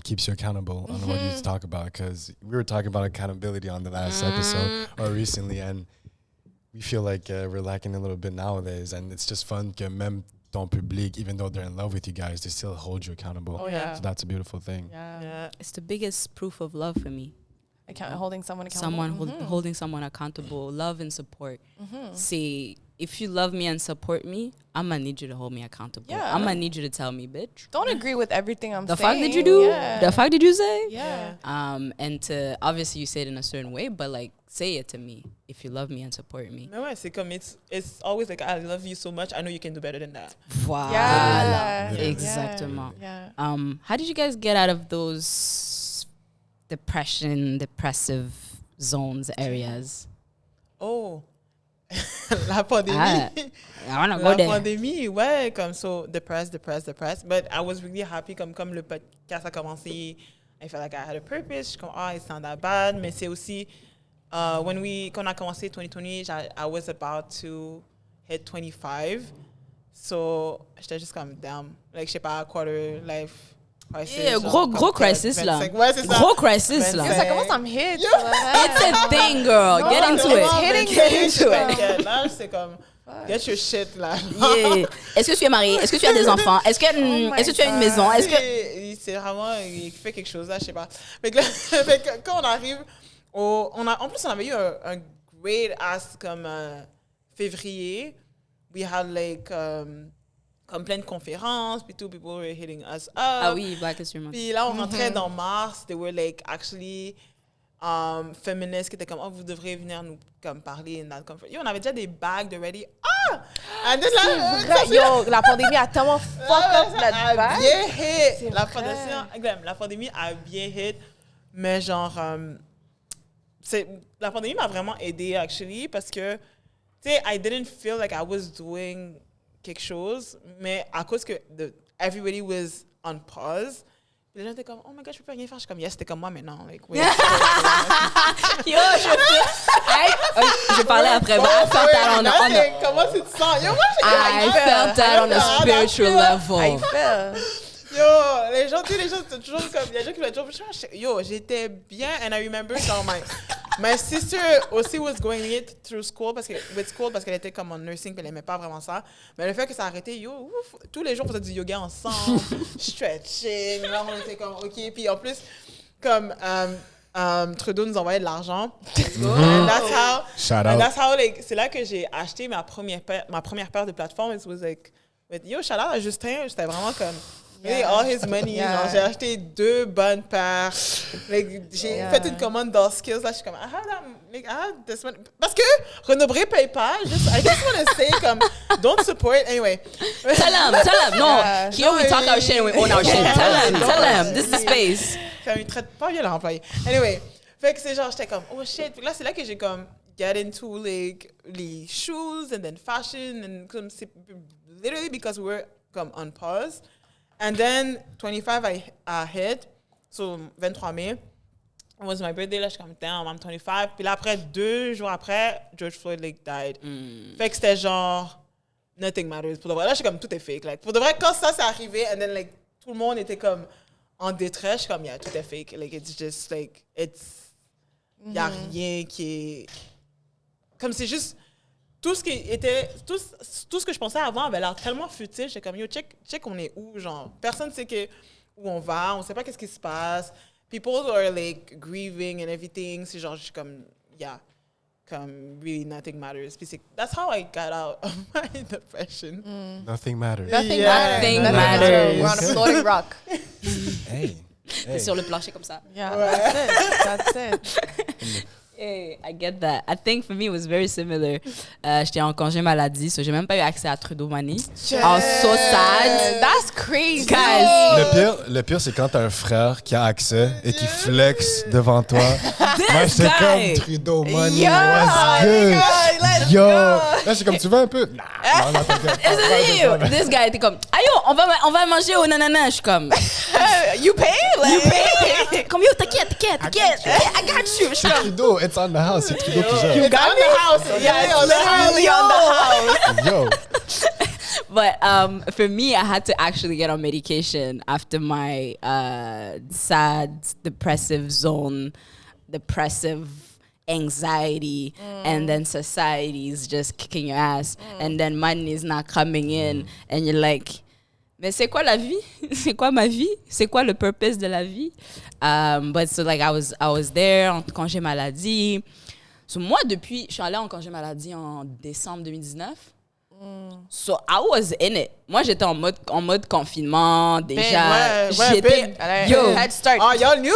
keeps you accountable on what you talk about. Because we were talking about accountability on the last episode or recently, and we feel like we're lacking a little bit nowadays. And it's just fun que même ton public, even though they're in love with you guys, they still hold you accountable. Oh, yeah. So that's a beautiful thing. Yeah. It's the biggest proof of love for me. Holding someone accountable. Holding someone accountable, love and support. Say, if you love me and support me, I'm gonna need you to hold me accountable. Yeah. I'm gonna need you to tell me, bitch. Don't agree with everything I'm The saying. fuck did you do? Yeah. The fuck did you say? Yeah. And to obviously you say it in a certain way, but like say it to me if you love me and support me. Mais ouais, c'est comme it's always like I love you so much. I know you can do better than that. Wow. Yeah. Exactement. Yeah. How did you guys get out of those depressive zones, areas? Oh, la pandémie. I wanna go La there. pandémie, ouais, comme so depressed. But I was really happy comme le podcast a commencé. I felt like I had a purpose. Je suis comme, it's not that bad. Mais c'est aussi, quand on a commencé 2020, I was about to hit 25. So, j'étais juste comme, damn. Like, je sais pas, quarter life crisis. Yeah, genre, gros crisis là. 25. Ouais, c'est ça. Gros crisis là. It's like, comment ça me hit? It's a thing, girl. Get into it. Get into it. Là, c'est comme, get your shit, là. Yeah. Est-ce que tu es marié? Est-ce que tu as des enfants? Est-ce que tu as une maison? Est-ce que c'est vraiment, il fait quelque chose là, je sais pas. Mais quand on arrive en plus on avait eu un great ass comme février. We had like comme plein de conférences, puis tout, people were hitting us up. Ah oui, Black History Month. Puis là on rentrait dans mars, they were like actually féministes qui étaient comme, vous devriez venir nous comme parler in that conference. Yo, on avait déjà des bags de ready. And then Yo, la pandémie a tellement fuck up notre bag. Bien hit. La pandémie a bien hit. Mais genre, la pandémie m'a vraiment aidé, actually, parce que, tu sais, I didn't feel like I was doing quelque chose, mais à cause que everybody was on pause, les gens étaient comme, oh my god, je peux pas rien faire. Je suis comme, yes, c'était comme moi maintenant. Like, wait, Yo, je parlais après, but I felt that on a... Comment tu te sens? Yo, moi, I felt that on a spiritual level. I feel. Yo, les gens, c'est toujours comme, il y a des gens qui me disent, yo, j'étais bien, and I remember, genre, my sister aussi was going it through school, parce qu'elle était comme en nursing, puis elle aimait pas vraiment ça, mais le fait que ça a arrêté, yo, ouf, tous les jours, on faisait du yoga ensemble, stretching, là, on était comme, ok, puis en plus, comme, Trudeau nous envoyait de l'argent, and that's how, like, c'est là que j'ai acheté ma première paire de plateformes, it was like, yo, shout out à Justin, j'étais vraiment comme, all his money. Genre, j'ai acheté 2 bonnes paires. Like, j'ai fait une commande dans Skills. Là, je suis comme, I had this money. Parce que Renaud-Bré paye pas. I just want to say, comme, don't support. Anyway. Tell him. No, here we talk our shit and we own our shit. Tell him. This is the space. Comme, il traite pas bien l'employé. Anyway. Fait que c'est genre, j'étais comme, oh shit. Puis là, c'est là que j'ai comme, get into, like, les shoes and then fashion. And comme, c'est literally because we were, comme, on pause. And then 25 I hit, so 23 mai, it was my birthday, là, je suis comme, damn, I'm 25. Puis là, après, 2 jours après, George Floyd, like, died. Fait que c'était genre, nothing matters. Pour de vrai, là, je suis comme, tout est fake. Like, pour de vrai, quand ça s'est arrivé, and then, like, tout le monde était comme en détresse, je suis comme, yeah, tout est fake. Like, it's just, like, y a rien qui est... Comme, c'est juste... Tout ce que je pensais avant avait l'air tellement futile. J'étais comme, yo, check on est où, genre. Personne ne sait où on va, on ne sait pas qu'est-ce qui se passe. People are, like, grieving and everything. C'est genre, je suis comme, yeah, comme, really nothing matters. Puis that's how I got out of my depression. Nothing matters. Nothing Nothing matters. matters. We're on a floating rock. Hey. T'es sur le plancher comme ça. Yeah, that's it. Hey, I get that. I think for me it was very similar. J'étais en congé maladie, so j'ai même pas eu accès à Trudeau Money. I was so sad. That's crazy. Guys. Le pire, c'est quand t'as un frère qui a accès et qui flex devant toi. Moi, c'est guy. comme Trudeau Money, Yeah. what's good? Let's Yo! go. Là, c'est comme, tu veux un peu? Nah, non, t'inquiète. This guy était comme, ayo, on va manger au nanana. Je suis comme, You pay? Like, comme yo, t'inquiète. I got you. Je suis C'est comme, Trudeau, it's on the house. C'est Trudeau qui gère. you got the house. Yeah, it's literally on the house. Yo! But for me, I had to actually get on medication after my sad, depressive anxiety, and then society is just kicking your ass, and then money is not coming in, and you're like, mais c'est quoi la vie? C'est quoi ma vie? C'est quoi le purpose de la vie? But so like I was there en congé maladie. So moi je suis allée en congé maladie en décembre 2019. So I was in it. Moi j'étais en mode confinement déjà. J'étais head start. Oh, y'all knew.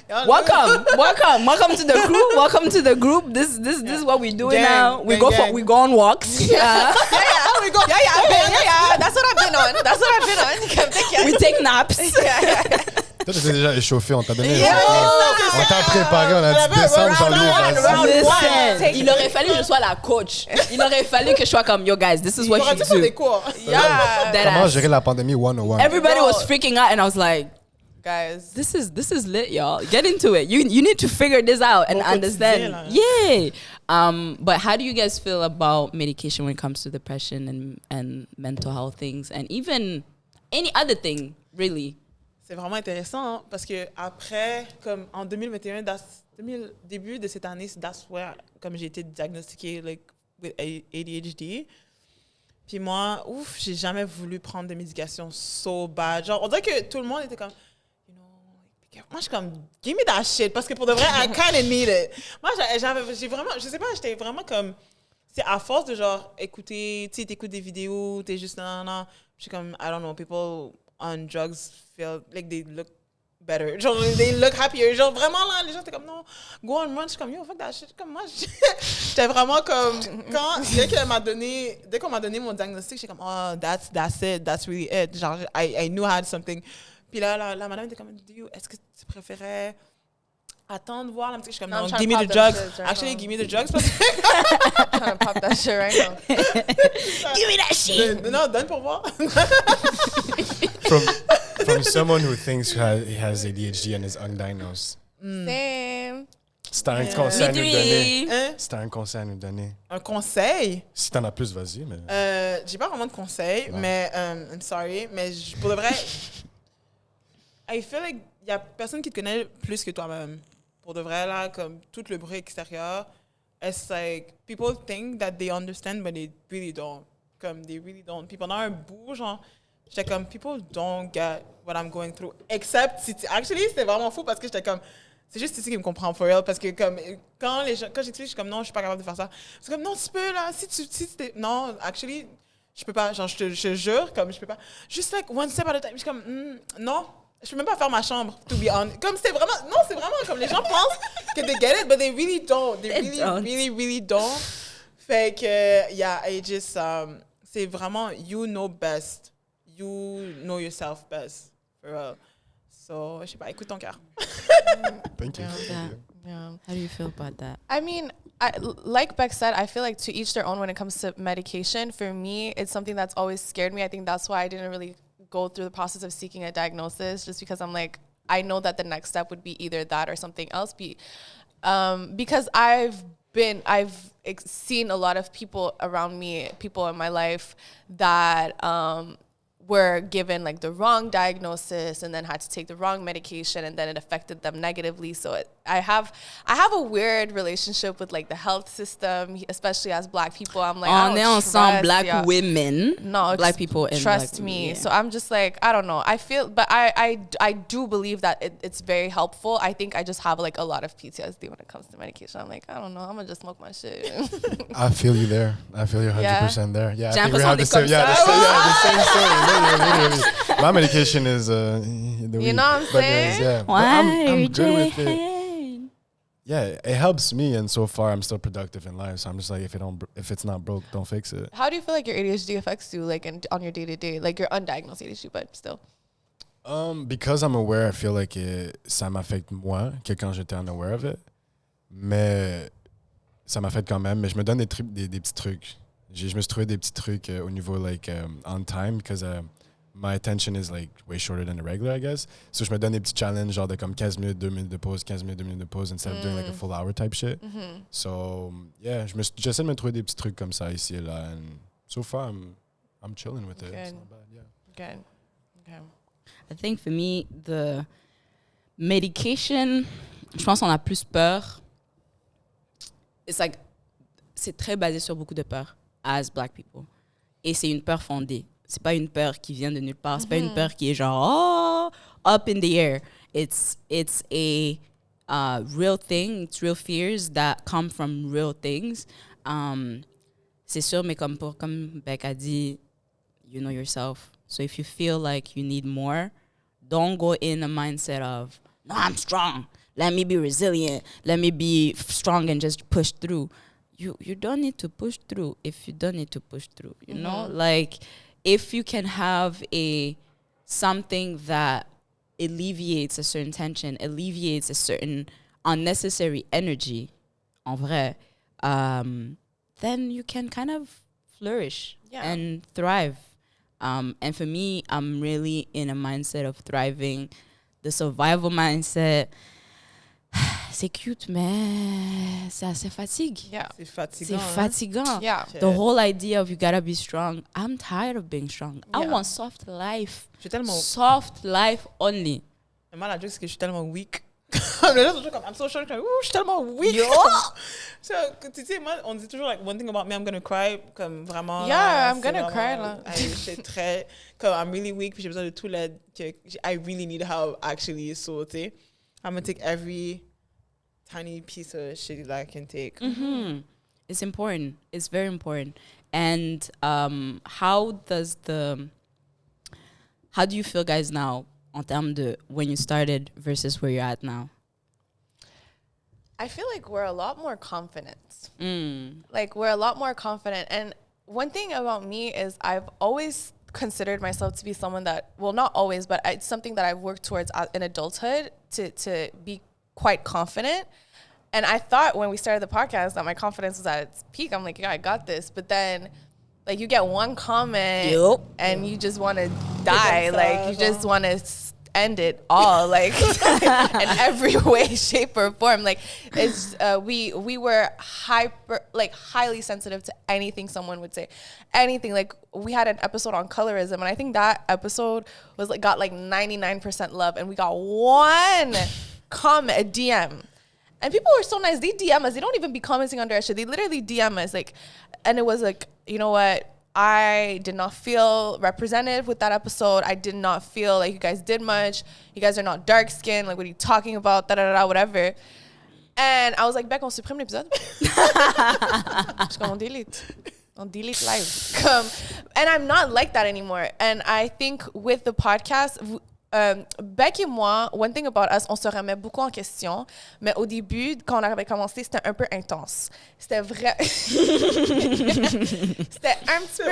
Welcome to the crew. Welcome to the group. This is what we doing now. We go on walks. We go. That's what I've been on. We take naps. Toi, t'étais déjà échauffé, on t'a donné. On t'a préparé, on a dit décembre, janvier. Listen, il aurait fallu que je sois la coach. Il aurait fallu que je sois comme, yo guys, this is what you do. Des cours. Comment gérer la pandémie 101? Everybody was freaking out and I was like, guys, this is lit, y'all. Get into it. You need to figure this out and understand. Yeah. But how do you guys feel about medication when it comes to depression and mental health things and even any other thing, really? C'est vraiment intéressant parce que après, comme en 2021, début de cette année, that's where comme j'ai été diagnostiquée like with ADHD. Puis moi, j'ai jamais voulu prendre des médications so bad. Genre, on dirait que tout le monde était comme, you know, moi je suis comme, give me that shit parce que pour de vrai, I kind of need it. Moi, j'ai vraiment, je sais pas, j'étais vraiment comme, c'est à force de genre écouter, tu sais, t'écoutes des vidéos, t'es juste non. Je suis comme, I don't know, people on drugs feel like they look better. Genre, they look happier. Genre, vraiment, là, les gens étaient comme, non, go on run. Je suis comme, yo, fuck that shit. Comme moi, j'étais vraiment comme, dès qu'on m'a donné mon diagnostic, j'étais comme, oh, that's it. That's really it. Genre, I knew I had something. Puis là, la madame était comme, est-ce que tu préférais attendre, voir la petite? Je suis comme, non, give me the drugs. Actually, give me the drugs. I'm trying to pop that shit right now. Give me that shit. Non, donne pour voir. From someone who thinks he has ADHD and is undiagnosed. Same. C'est un conseil à nous donner. Hein? C'est un conseil à nous donner. Un conseil? Si t'en as plus, vas-y. Mais... j'ai pas vraiment de conseils, mais I'm sorry, mais pour le vrai, I feel like y a personne qui te connaît plus que toi-même. Pour de vrai, là, comme tout le bruit extérieur, it's like, people think that they understand, but they really don't. Comme, they really don't. Puis pendant un bout, genre, j'étais comme, people don't get what I'm going through, except Titi. Actually, c'était vraiment fou parce que j'étais comme, c'est juste Titi qui me comprend for real, parce que comme, quand j'explique, je suis comme, non, je suis pas capable de faire ça. C'est comme, non, tu peux, là, non, actually, je peux pas, genre, je te jure, comme, je peux pas. Just like, one step at a time. Je suis comme, non. Je peux même pas faire ma chambre, to be honest. Comme c'est vraiment comme les gens pensent que they get it, but they really don't. They really don't. Fait que, yeah, I just, c'est vraiment, you know best. You know yourself best, for real. So, je sais pas, écoute ton cœur. Thank you. Yeah. How do you feel about that? I mean, like Beck said, I feel like to each their own when it comes to medication. For me, it's something that's always scared me. I think that's why I didn't really go through the process of seeking a diagnosis, just because I'm like, I know that the next step would be either that or something else. Because I've seen a lot of people around me, people in my life that were given like the wrong diagnosis and then had to take the wrong medication, and then it affected them negatively. So I have a weird relationship with like the health system, especially as Black people. I'm like, I don't trust Black women. No, Black people and trust me. Yeah. So I'm just like, I don't know. I feel, but I do believe that it's very helpful. I think I just have like a lot of PTSD when it comes to medication. I'm like, I don't know. I'm gonna just smoke my shit. I feel you there. I feel you 100% there. Yeah, I think we have the same. the same story. Literally. My medication is you know what I'm saying? I'm good with it. Yeah, it helps me, and so far I'm still productive in life. So I'm just like, if it's not broke, don't fix it. How do you feel like your ADHD affects you, like on your day to day, like your undiagnosed ADHD, but still? Because I'm aware, I feel like ça m'affecte moins que quand j'étais unaware of it. Mais ça m'affecte quand même. Mais je me donne des petits trucs. Je me suis trouvé des petits trucs au niveau like on time, because my attention is like way shorter than the regular, I guess. So je me donne des petits challenges genre de comme 15 minutes, 2 minutes de pause, 15 minutes, 2 minutes de pause, instead of doing like a full hour type shit. So yeah, j'essaie de me trouver des petits trucs comme ça ici et là. And so far, I'm chilling with it. It's Good. not bad. Yeah. Good. Okay. I think for me, the medication, je pense qu'on a plus peur. It's like, c'est très basé sur beaucoup de peur as black people. Et c'est une peur fondée. C'est pas une peur qui vient de nulle part. C'est pas une peur qui est genre, oh, up in the air. It's a real thing. It's real fears that come from real things. C'est sûr, mais comme Beck a dit, you know yourself. So if you feel like you need more, don't go in a mindset of, no, I'm strong. Let me be resilient. Let me be strong and just push through. You don't need to push through if you don't need to push through. You know, like if you can have something that alleviates a certain tension, alleviates a certain unnecessary energy, en vrai, then you can kind of flourish and thrive. And for me, I'm really in a mindset of thriving. The survival mindset, c'est cute, mais ça fatigue. Yeah. C'est fatigant. C'est fatigant. Yeah. The whole idea of you gotta be strong. I'm tired of being strong. I Yeah. want soft life. Je suis tellement... Soft life only. Moi, la joke, c'est que je suis tellement weak. I'm so short. Je suis tellement weak. Yo! So, tu sais, moi, on dit toujours, like, one thing about me, I'm gonna cry, comme vraiment. Yeah, là, I'm gonna c'est cry, vraiment- là. Je suis très, comme, I'm really weak, puis j'ai besoin de tout l'aide que I really need help, actually, so, tu sais, I'm gonna take every tiny piece of shit that I can take. Mm-hmm. It's important. It's very important. And how do you feel, guys, now en termes de when you started versus where you're at now? I feel like we're a lot more confident. Like we're a lot more confident. And one thing about me is I've always considered myself to be someone that, well, not always, but it's something that I've worked towards in adulthood to be quite confident. And I thought when we started the podcast that my confidence was at its peak. I'm like, yeah, I got this. But then like you get one comment and you just want to die. Like you just want to end it all, like in every way, shape, or form. Like it's we were highly sensitive to anything someone would say, anything. Like we had an episode on colorism, and I think that episode was like got like 99% love, and we got one comment, a DM. And people were so nice. They DM us. They don't even be commenting under our shit. They literally DM us. Like, and it was like, you know what? I did not feel represented with that episode. I did not feel like you guys did much. You guys are not dark skinned. Like, what are you talking about? Da da da, whatever. And I was like, Beck, on supprime l'épisode. Parce qu'on delete. On delete live. And I'm not like that anymore. And I think with the podcast, Beck et moi, one thing about us, on se remet beaucoup en question, mais au début, quand on avait commencé, c'était un peu intense. C'était vrai. C'était un petit peu.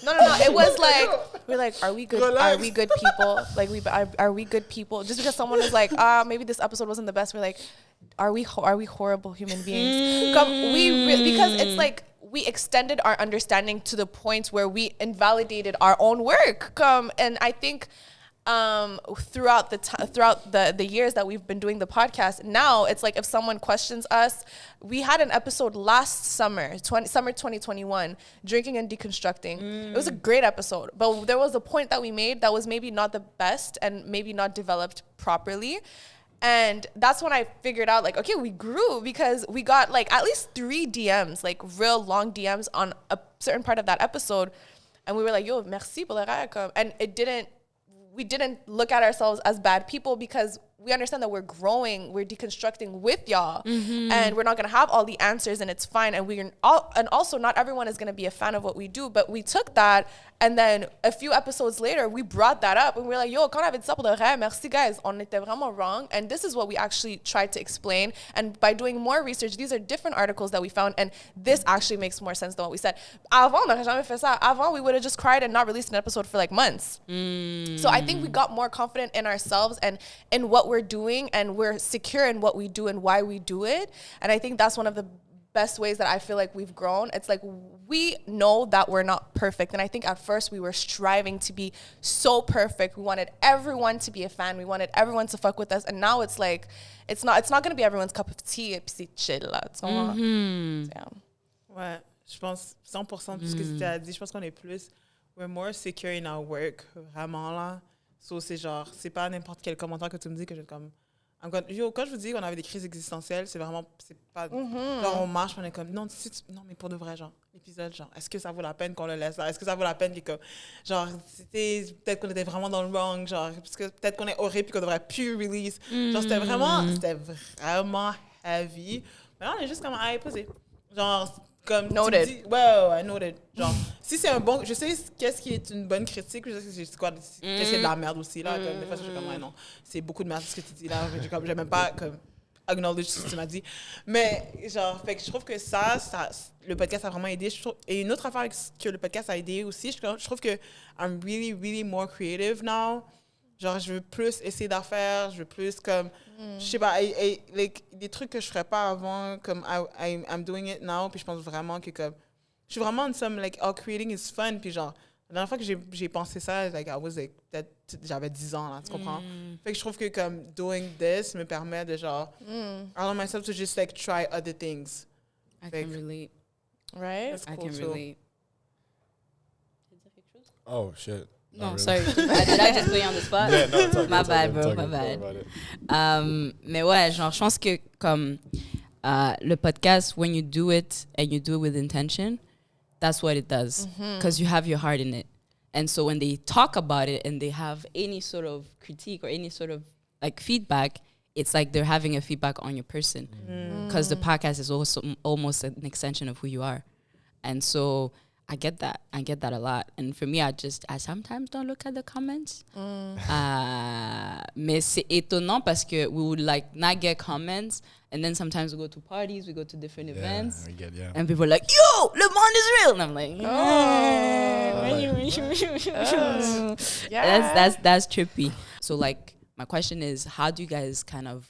No. It was like, we're like, are we good? Are we good people? Like, are we good people? Just because someone is like, maybe this episode wasn't the best, we're like, are we horrible human beings? Because it's like, we extended our understanding to the point where we invalidated our own work. And I think throughout the years that we've been doing the podcast, now it's like if someone questions us, we had an episode last summer 2021, drinking and deconstructing. It was a great episode, but there was a point that we made that was maybe not the best and maybe not developed properly. And that's when I figured out, like, okay, we grew because we got like at least 3 DMs, like real long DMs on a certain part of that episode, and we were like, yo, merci pour le rire. And we didn't look at ourselves as bad people because we understand that we're growing, we're deconstructing with y'all, and we're not gonna have all the answers, and it's fine. And also not everyone is gonna be a fan of what we do, but we took that, and then a few episodes later, we brought that up, and we were like, yo, quand on avait dit ça pour de vrai, merci guys, on était vraiment wrong, and this is what we actually tried to explain. And by doing more research, these are different articles that we found, and this actually makes more sense than what we said. Avant, on n'aurait jamais fait ça. Avant, we would have just cried and not released an episode for like months. So I think we got more confident in ourselves and in what we're doing, and we're secure in what we do and why we do it. And I think that's one of the best ways that I feel like we've grown. It's like we know that we're not perfect, and I think at first we were striving to be so perfect. We wanted everyone to be a fan. We wanted everyone to fuck with us, and now it's like it's not going to be everyone's cup of tea. Et puis c'est chill là. Ouais, je pense 100% de tout ce que tu as dit. Je pense qu'on est plus we're more secure in our work, vraiment là. So, c'est genre, c'est pas n'importe quel commentaire que tu me dis que je comme... Yo, quand je vous dis qu'on avait des crises existentielles, c'est vraiment, c'est pas, genre on marche, on est comme, non, non, mais pour de vrai, genre, l'épisode, genre, est-ce que ça vaut la peine qu'on le laisse là? Est-ce que ça vaut la peine que, genre, peut-être qu'on était vraiment dans le wrong, genre, parce que peut-être qu'on est horrible puis qu'on devrait plus release. Genre, c'était vraiment heavy. Mais là, on est juste comme, ah, posé. Genre, comme Noted. tu dis, ouais, noted. Genre, si c'est un bon, je sais qu'est-ce qui est une bonne critique, je sais c'est quoi, qu'est-ce qui est de la merde aussi, là, comme, des fois, je suis comme, ouais, non, c'est beaucoup de merde ce que tu dis, là, j'ai même pas, comme, acknowledge ce que tu m'as dit, mais, genre, fait que je trouve que ça, le podcast a vraiment aidé, et une autre affaire que le podcast a aidé aussi, je trouve que I'm really, really more creative now, genre, je veux plus essayer d'affaires, je veux plus, comme, je sais pas, like, des trucs que je ferais pas avant, comme, I'm doing it now, puis je pense vraiment que, comme, je suis vraiment en somme, like, oh, creating is fun, puis genre, la dernière fois que j'ai pensé ça, like, I was, like, peut-être, j'avais 10 ans, là, tu comprends? Fait que je trouve que, comme, doing this me permet de, genre, allow myself to just, like, try other things. I can relate. Right? That's I cool, can so. relate. Oh shit. No, Not sorry. really. Did I just put you on the spot? Yeah, no, it's okay, My it's bad, okay, bro, it's my okay, bad. don't worry about it. Mais ouais, genre, je pense que comme le podcast, when you do it and you do it with intention, that's what it does. Because you have your heart in it. And so when they talk about it and they have any sort of critique or any sort of like feedback, it's like they're having a feedback on your person. Because the podcast is also almost an extension of who you are. And so I get that. I get that a lot. And for me, I sometimes don't look at the comments. Mais c'est étonnant parce que we would like not get comments. And then sometimes we go to parties, we go to different events. I get, yeah. And people are like, yo, Le Monde is real. And I'm like, Yeah. that's trippy. So like, my question is, how do you guys kind of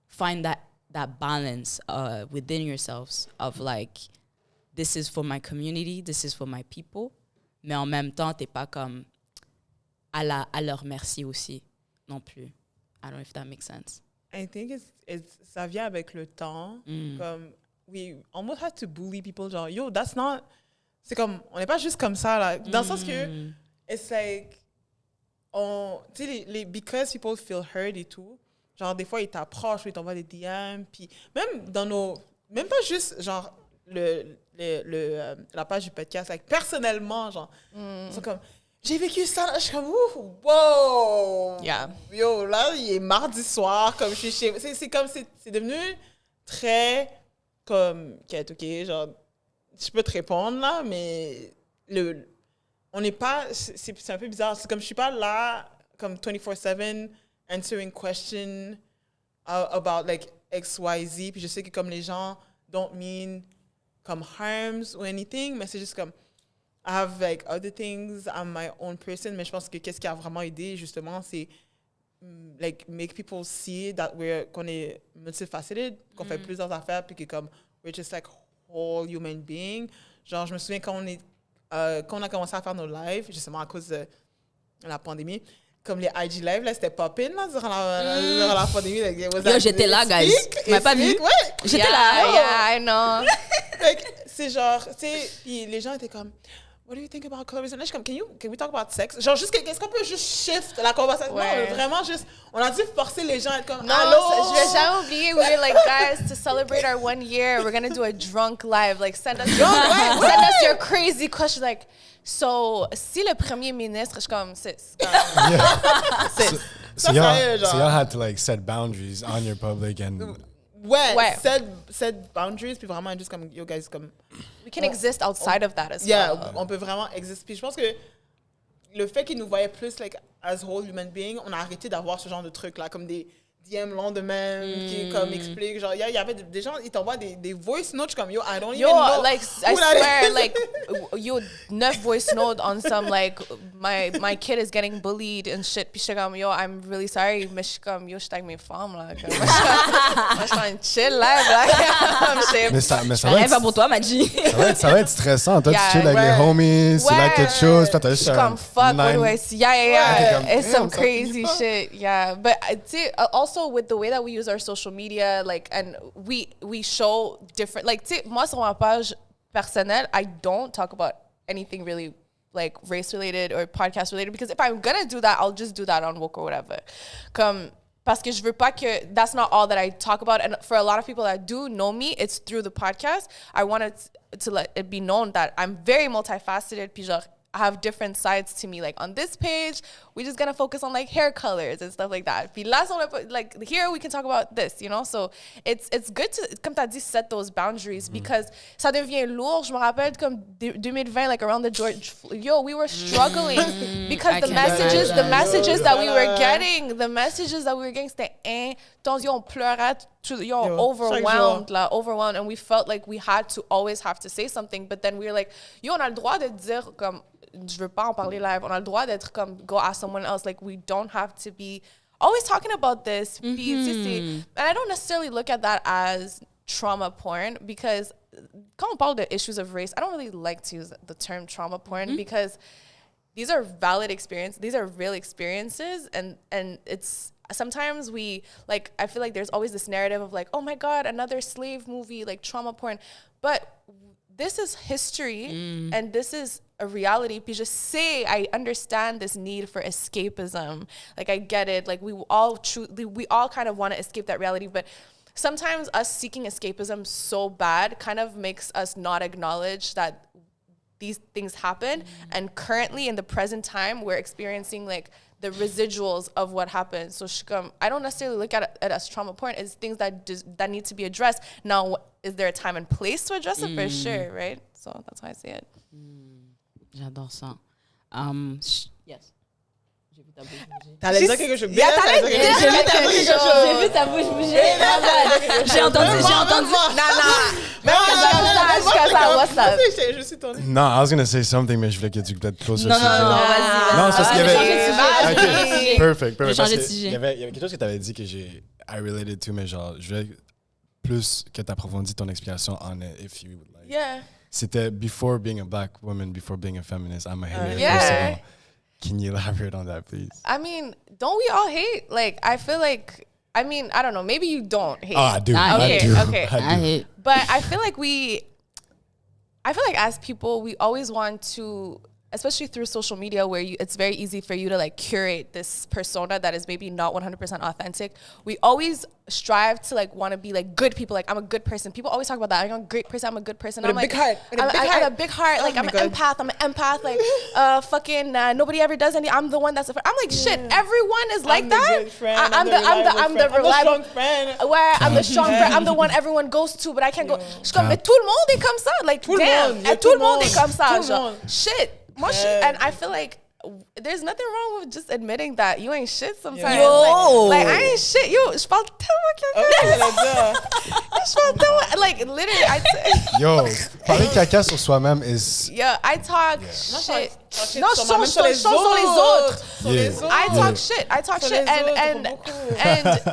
find that balance within yourselves of like, this is for my community, this is for my people, mais en même temps, t'es pas comme à leur merci aussi non plus. I don't know if that makes sense. I think ça vient avec le temps. Comme, we almost had to bully people, genre, yo, that's not... C'est comme, on n'est pas juste comme ça, là. Dans le sens que, it's like, tu sais, because people feel hurt et tout, genre, des fois, ils t'approchent, ils t'envoient des DM, puis même pas juste, genre, la page du podcast, like, personnellement, genre, ils sont comme, j'ai vécu ça, là, je suis comme, wow! Yeah. Yo, là, il est mardi soir, comme, je suis chez... C'est comme, c'est devenu très, comme, OK, genre, je peux te répondre, là, mais on n'est pas... C'est un peu bizarre. C'est comme, je suis pas là, comme, 24/7, answering questions about, like, XYZ, puis je sais que, comme, les gens don't mean, comme, harms or anything, mais c'est juste comme... I have like other things. I'm my own person. Mais je pense que qu'est-ce qui a vraiment aidé, justement, c'est like make people see that qu'on est multifaceted, qu'on fait plusieurs affaires, puis que comme we're just like whole human being. Genre, je me souviens quand on a commencé à faire nos lives, justement à cause de la pandémie, comme les IG live, là, c'était pop-in, là, durant la pandémie. Like, yo, j'étais là, guys. Tu m'as pas vu? Ouais. J'étais là. Yeah, I know. C'est genre, tu sais, puis les gens étaient comme... What do you think about colorism? Là, je suis comme, can we talk about sex? Genre, juste, est-ce qu'on peut juste shift la conversation? Ouais. Non, vraiment, juste, on a dû forcer les gens à être comme, Non, allô? je vais jamais oublier. We were like, guys, to celebrate our 1 year, we're gonna do a drunk live. Like, send us your crazy question. Like, so, si le premier ministre, je suis comme, So y'all had to like set boundaries on your public and... Ouais. Set boundaries, puis vraiment, juste comme, yo, guys, comme... we can exist outside of that as well. On peut vraiment exister. Puis je pense que le fait qu'ils nous voyaient plus, like, as whole human being, on a arrêté d'avoir ce genre de trucs-là, comme des DM long de même, qui, comme, expliquent, genre, il y avait des gens, ils t'envoient des voice notes, comme, yo, I don't even know. Like, I swear, like, you 9 voice note on some, like, my kid is getting bullied and shit. Puis je suis comme, yo, I'm really sorry. Mais je suis comme, yo, je suis avec mes femmes, là. Moi, je suis en chill live, là. Mais ça va Rien être, pas pour toi, Madji. ça va être stressant. Toi, Yeah, tu chill avec les homies, tu like quelque chose, toi, t'as Je juste suis comme, fuck, what do I see? Yeah. Comme, It's some damn, crazy shit. Yeah. But, tu sais, also with the way that we use our social media, like, and we show different, like, tu sais, moi, sur ma page personnel, I don't talk about anything really like race related or podcast related, because if I'm gonna do that, I'll just do that on Woke or whatever. Parce que je veux pas que that's not all that I talk about. And for a lot of people that do know me, it's through the podcast. I wanted to let it be known that I'm very multifaceted. Puis genre, I have different sides to me. Like on this page, we're just gonna focus on like hair colors and stuff like that. Puis là, like here we can talk about this, you know. So it's good to, comme t'as dit, set those boundaries, because ça devient lourd. Je me rappelle comme 2020, like around the George, we were struggling because the messages that we were getting, c'était intense. On pleurait, overwhelmed, and we felt like we had to always have to say something. But then we were like, on a le droit de dire comme, je veux pas en parler live. On a le droit d'être comme, go ask someone else. Like, we don't have to be always talking about this. And I don't necessarily look at that as trauma porn, because quand on parle de issues of race, I don't really like to use the term trauma porn, because these are valid experiences. These are real experiences. And it's, sometimes we, like, I feel like there's always this narrative of like, oh my God, another slave movie, like trauma porn. But this is history and this is a reality. Puis je sais, I understand this need for escapism. Like, I get it. Like, we all kind of want to escape that reality. But sometimes us seeking escapism so bad kind of makes us not acknowledge that these things happen. And currently in the present time, we're experiencing like the residuals of what happened. So I don't necessarily look at it as trauma porn. It's things that need to be addressed. Now, is there a time and place to address it? For sure, right? So that's how I see it. J'adore ça. Yes. J'ai vu ta bouche bouger. T'allais dire quelque chose. J'ai vu ta bouche bouger. J'ai entendu. Je suis tournée. No, I was gonna say something, mais je voulais que tu peut-être close ce sujet. Vas-y. Non, c'est parce qu'il y avait... Ok, perfect. J'ai changé Parce de que sujet. Il y avait quelque chose que tu avais dit que I related to, mais genre, je voulais plus que tu approfondis ton explication on it, if you would like. Yeah. C'était before being a black woman, before being a feminist, I'm a hater. Yeah. First of all, can you elaborate on that, please? I mean, don't we all hate? Like, I feel like, I mean, I don't know. Maybe you don't hate. Oh, I do. Okay. I hate. But I feel like as people, we always want to, especially through social media, where it's very easy for you to like curate this persona that is maybe not 100% authentic. We always strive to like want to be like good people. Like, I'm a good person. People always talk about that. I'm a great person. I'm a good person. With I'm a like, big heart. I have a big heart. Like, I'm an empath. Like, nobody ever does any. I'm the one that's. I'm like, shit. Everyone is like that. I'm the strong friend. Where I'm the strong friend. I'm the one everyone goes to, but I can't go. Je suis comme, mais tout le monde est comme ça. Like, damn. Tout le monde est comme ça. Genre, shit. And I feel like there's nothing wrong with just admitting that you ain't shit sometimes. Yo. Like I ain't shit. Je parle tellement like literally, Yo, parler caca sur soi-même is... yeah, I talk shit. Non, sur les autres. Yeah. I talk shit, and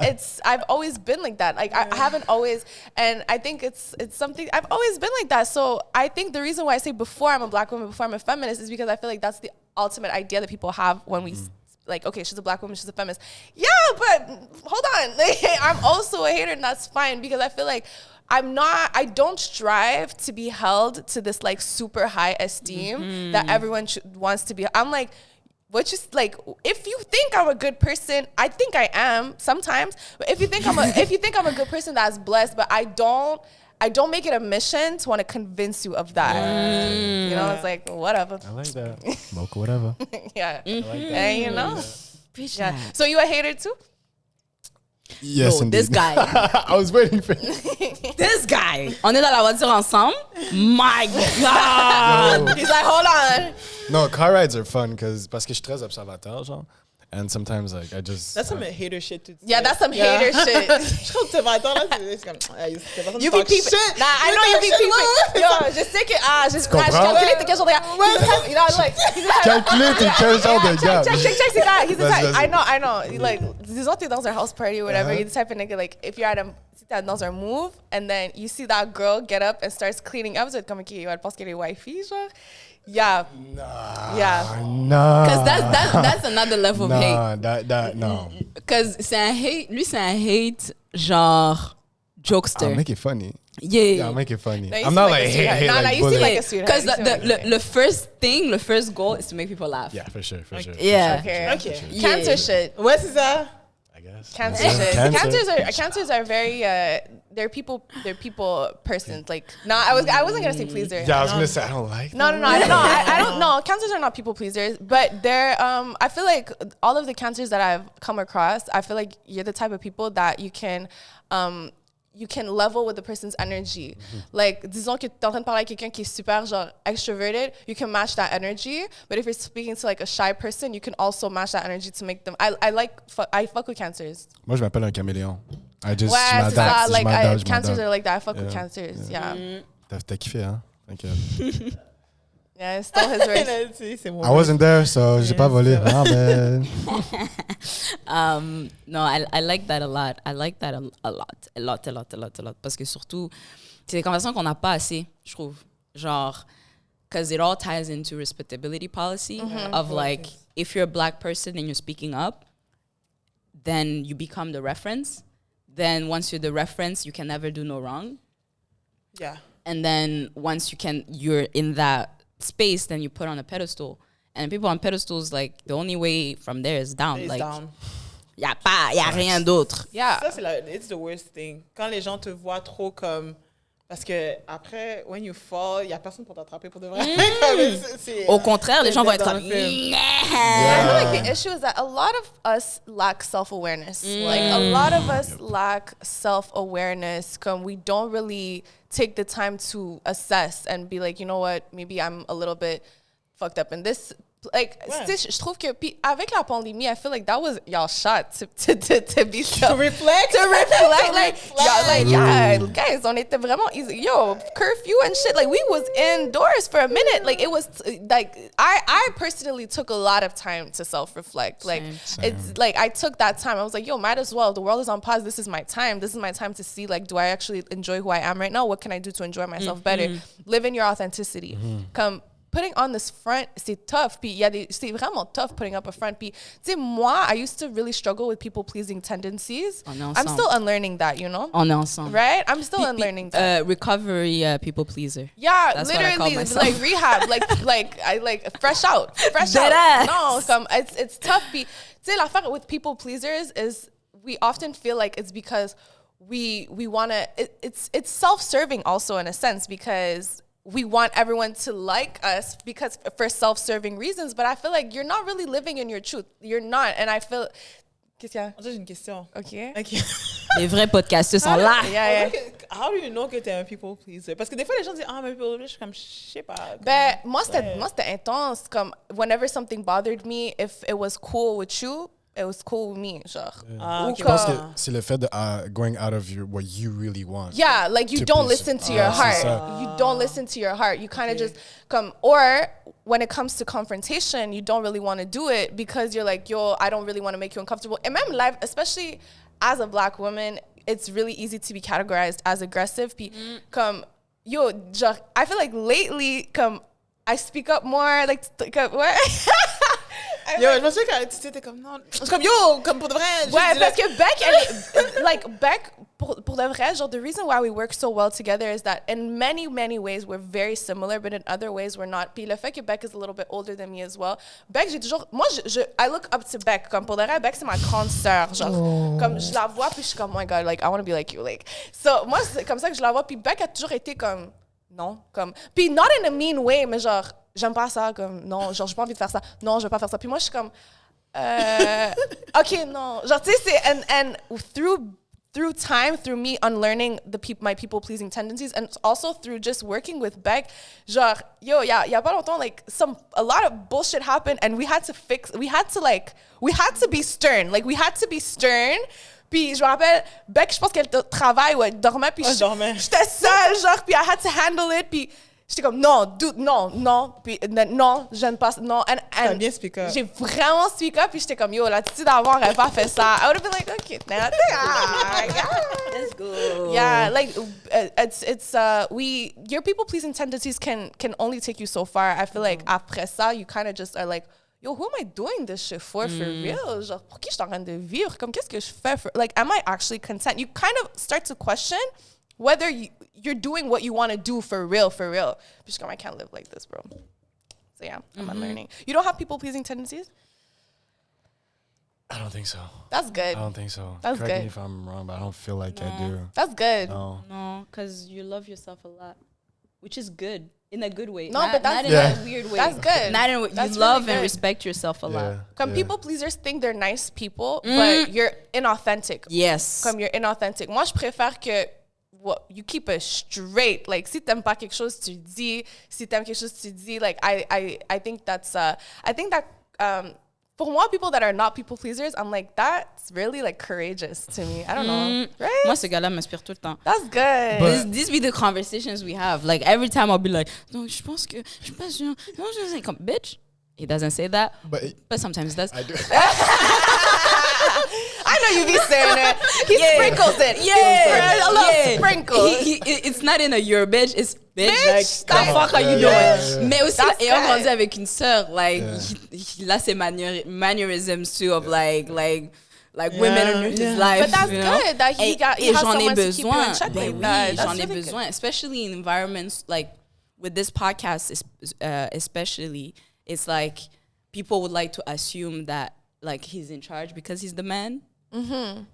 it's, I've always been like that. Like, I haven't always, and I think it's something, I've always been like that. So I think the reason why I say before I'm a black woman, before I'm a feminist, is because I feel like that's the ultimate idea that people have when we like, okay, she's a black woman, she's a feminist. Yeah, but hold on. I'm also a hater, and that's fine, because I feel like I don't strive to be held to this like super high esteem that everyone wants to be. I'm like, if you think I'm a good person, I think I am sometimes. But if you think I'm a good person, that's blessed. But I don't make it a mission to want to convince you of that. You know, it's like, whatever. I like that. Mocha, whatever. Yeah. I like that. And you know. Yeah. So you a hater too? Yes, Yo, indeed. this guy. I was waiting for This guy. On est dans la voiture ensemble. My God. He's like, hold on. No, car rides are fun parce que je suis très observateur, genre. And sometimes, like, I just... That's some hater shit to Yeah, that's some hater shit. Je trouve que c'est vrai. Attends, là, c'est comme... You be peeping. Nah, I know you be peeping. Yo, je sais que... je calculé t'es quel genre de gars. You know, like... Calculé t'es quel genre de gars. Check, c'est that. He's the type... Vas-y. I know. Like, disons t'es dans un house party or whatever, you're the type of nigga, like, if you're at a... Si t'es dans un move, and then you see that girl get up and starts cleaning up, c'est comme que elle pense qu'elle est wifey, genre. Yeah. Nah. Yeah. Nah. Because that's another level of hate. That, no. Because c'est un hate, lui c'est un hate genre jokester. I'll make it funny. Yeah, make it funny. No, you I'm seem not like a like, hey, sweetheart. hey, Nah, like you seem bully. like a sweetheart. Because You seem like a sweetheart. the first thing, the first goal is to make people laugh. Yeah, for sure. Yeah. Okay. Okay. Cancer Yeah. shit. Ouais, c'est ça. I guess. Cancer Yeah. shit. Cancers are very they're people persons. Like I wasn't gonna say pleaser. Yeah, I was gonna say I don't like. No, I don't know. Cancers are not people pleasers, but they're I feel like all of the cancers that I've come across, I feel like you're the type of people that you can level with the person's energy. Like, disons que t'es en train de parler à quelqu'un qui est super genre extroverted, you can match that energy. But if you're speaking to like a shy person, you can also match that energy to make them. I fuck with cancers. Moi, je m'appelle un caméléon. I just Ouais, c'est ça. je Like m'adapte. cancers are like that. I fuck with Yeah. cancers. Yeah. T'as kiffé, hein? T'inquiète. Yeah, it's still his race. C'est mon I wasn't there, so j'ai pas volé. Ah, ben. No, I like that a lot. I like that a lot. Parce que surtout, c'est des conversations qu'on n'a pas assez, je trouve. Genre, because it all ties into respectability policy of like, if you're a black person and you're speaking up, then you become the reference. Then once you're the reference, you can never do no wrong. Yeah. And then once you're in that space, then you put on a pedestal. And people on pedestals, like, the only way from there is down. It's Like, down. y a rien d'autre. Yeah. Ça, it's the worst thing. Quand les gens te voient trop comme... Parce que après, when you fall, il n'y a personne pour t'attraper pour de vrai. Au contraire, les gens vont être dans comme... le film. I feel like the issue is that a lot of us lack self-awareness. Like a lot of us lack self-awareness. We don't really take the time to assess and be like, you know what, maybe I'm a little bit fucked up in this. Like, Ouais. je trouve que puis avec la pandémie, I feel like that was y'all shot to be so To reflect. to reflect. Like, y'all, like, yeah, guys, on était vraiment easy. Yo, curfew and shit. Like, we was indoors for a minute. Like, it was like I personally took a lot of time to self-reflect. Like, Same. it's like I took that time. I was like, yo, might as well. The world is on pause. This is my time. This is my time to see, like, do I actually enjoy who I am right now? What can I do to enjoy myself better? Live in your authenticity. Putting on this front, c'est tough. Puis c'est vraiment tough putting up a front. Puis, tu sais, moi, I used to really struggle with people-pleasing tendencies. On est I'm ensemble. still unlearning that, you know? On est ensemble. Right? I'm still unlearning that. Recovery people pleaser. Yeah, That's what I call literally, myself. like rehab, like I like fresh out. Deadass. No, it's tough. Tu sais, l'affaire with people pleasers is we often feel like it's because we wanna. It's self-serving also in a sense because we want everyone to like us because for self-serving reasons. But I feel like you're not really living in your truth. You're not, and I feel. Qu'est-ce qu'il y a? J'ai une question. Okay. Okay. Les vrais podcasteurs sont là. Yeah. How do you know que t'es un people pleaser? Parce que des fois, les gens disent, ah, mais people pleaser, je suis comme, je sais pas. Ben, moi, c'était intense. Comme, whenever something bothered me, if it was cool with you, it was cool with me, genre. Ah, Ou ok. Je pense que comme- c'est le fait de going out of what you really want. Yeah, like you To don't please- listen to your c'est heart. ça. You don't listen to your heart. You kind of just come, or when it comes to confrontation, you don't really want to do it because you're like, yo, I don't really want to make you uncomfortable. And même life, especially as a black woman, it's really easy to be categorized as aggressive. Puis, comme, yo, genre, I feel like lately, comme, I speak up more, like, comme, what? Yo, je me souviens quand tu étais comme, non. Je suis comme, yo, comme pour de vrai. juste Ouais, dis-le. parce que Beck, pour de vrai, genre, the reason why we work so well together is that in many, many ways, we're very similar, but in other ways, we're not. Puis le fait que Beck is a little bit older than me as well. Beck, I look up to Beck. Comme pour de vrai, Beck, c'est ma grande sœur. Genre, comme je la vois, puis je suis comme, oh my God, like, I want to be like you. Like, so, moi, c'est comme ça que je la vois. Puis Beck a toujours été comme, non, comme, puis not in a mean way, mais genre, j'aime pas ça, comme, non, genre, j'ai pas envie de faire ça, non, je veux pas faire ça. Puis moi, je suis comme, ok, non, genre, tu sais, c'est, and through time, through me unlearning my people-pleasing tendencies, and also through just working with Beck, genre, yo, y a pas longtemps, like, a lot of bullshit happened, and we had to be stern, like, we had to be stern. Puis je me rappelle, Beck, je pense qu'elle travaille ou elle dormait, puis j'étais seule, genre, puis I had to handle it, puis j'étais comme, non, dude, non, puis non, je ne passe, non. T'as bien speak up. J'ai vraiment speak up, puis j'étais comme, yo, l'attitude d'avoir, elle pas fait ça. I would have been like, okay, now, Let's go. yeah, like, your people-pleasing tendencies can only take you so far. I feel like après ça, you kind of just are like, yo, who am I doing this shit for real? Genre, pour qui je suis en train de vivre? Comme, qu'est-ce que je fais for, like, am I actually content? You kind of start to question Whether you're doing what you want to do for real. Just I can't live like this, bro. So yeah, I'm unlearning. You don't have people-pleasing tendencies? I don't think so. That's good. I don't think so. That's Correct good. me if I'm wrong, but I don't feel like I do. That's good. No, because you love yourself a lot, which is good in a good way. No, not, but that's not in a weird way. That's good. Not in That's you love really and good. respect yourself a lot. Comme people pleasers think they're nice people, but you're inauthentic. Yes. Comme you're inauthentic. Moi, je préfère que you keep it straight. Like, si t'aimes pas quelque chose, tu dis. Si t'aimes quelque chose, tu dis. Like, I think that's, I think that, for more people that are not people pleasers, I'm like, that's really like courageous to me. I don't know. Right? Moi, ce gars-là m'inspire tout le temps. That's good. These be the conversations we have. Like, every time I'll be like, no, je pense que, je suis pas sûr. Non, je sais, comme, bitch. He doesn't say that, but sometimes he does. I do. I know you be saying it. He sprinkles it. Yeah. A little sprinkle. It's not in a you're bitch, it's bitch. Bitch, Like, the fuck are you doing? Mais aussi, That's ayant good. grandi avec une sœur, like, il a ses mannerisms too of like women in his life. But that's you know? good that he has j'en ai someone to keep you in besoin. check Ben like oui, that. That's j'en ai really besoin, good. especially in environments like with this podcast, especially. It's like people would like to assume that like he's in charge because he's the man. Uh-oh.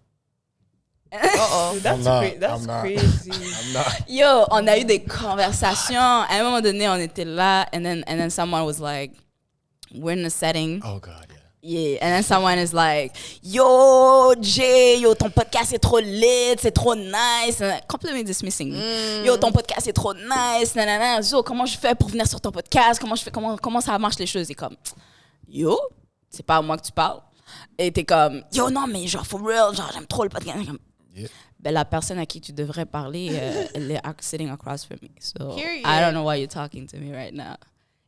That's I'm not. crazy. I'm not. Yo, on a eu des conversations. À un moment donné, on était là, and then someone was like, we're in a setting. Oh God, yeah. Yeah, and then someone is like, yo, Jay, yo, ton podcast est trop lit, c'est trop nice. Completely dismissing me. Yo, ton podcast est trop nice. Nanana. Yo, comment je fais pour venir sur ton podcast? Comment ça marche les choses? Et comme, yo, c'est pas à moi que tu parles. Et t'es comme, yo, non, mais genre, for real, genre, j'aime trop le podcast. Yeah. Ben, la personne à qui tu devrais parler, elle est sitting across from me. So, Period. I don't know why you're talking to me right now.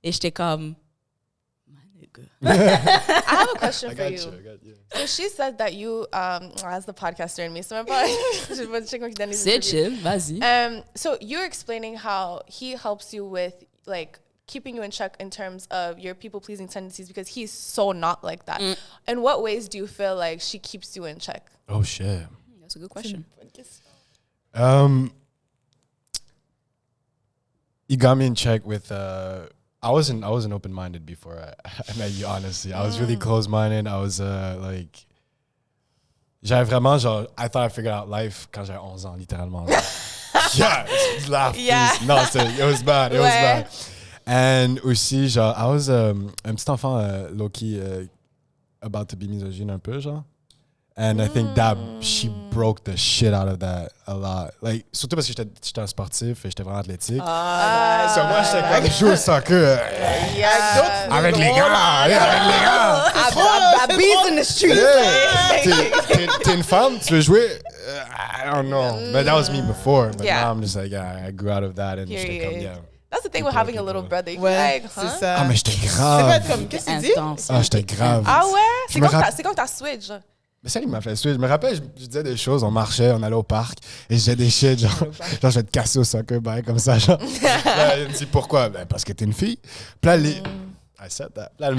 Et j'étais comme, my nigga. I have a question I for got you. you. I got you. So she said that you, as the podcaster in me, so I'm C'est chill, vas-y. So you're explaining how he helps you with like keeping you in check in terms of your people-pleasing tendencies because he's so not like that. In what ways do you feel like she keeps you in check? Oh shit. That's a good question. You got me in check with. I wasn't open-minded before I met you. Honestly, I was really closed-minded. I was like, j'avais vraiment genre. I thought I figured out life quand j'avais 11 ans, littéralement. Yeah, laugh. Yeah. Please. No, it was bad. It was bad. And aussi, genre, I was un petit enfant low-key about to be misogyne un peu, genre. And I think that she broke the shit out of that a lot. Like, surtout parce que j'étais un sportif et j'étais vraiment athlétique. So moi, j'étais comme, je joue au soccer. Avec les gars. Yeah, avec les gars. I bees in the street. Yeah. T'es une femme, tu veux jouer? I don't know. But that was me before. But Yeah. now I'm just like, yeah, I grew out of that. And j'étais comme, Period. yeah. That's the thing with having a little brother. You're Ouais, like, c'est huh? ça. Ah, mais j'étais C'est grave. pas comme, qu'est-ce que tu dis? Intense. Ah, j'étais grave. Ah ouais? Je me C'est quand t'as switch. Mais ça, il m'a fait suivre. Je me rappelle, je disais des choses, on marchait, on allait au parc, et je disais des shit, genre, je vais te casser au soccer, bye, comme ça, genre. Là, il me dit pourquoi? Ben, parce que t'es une fille. Puis là, I said that. Là,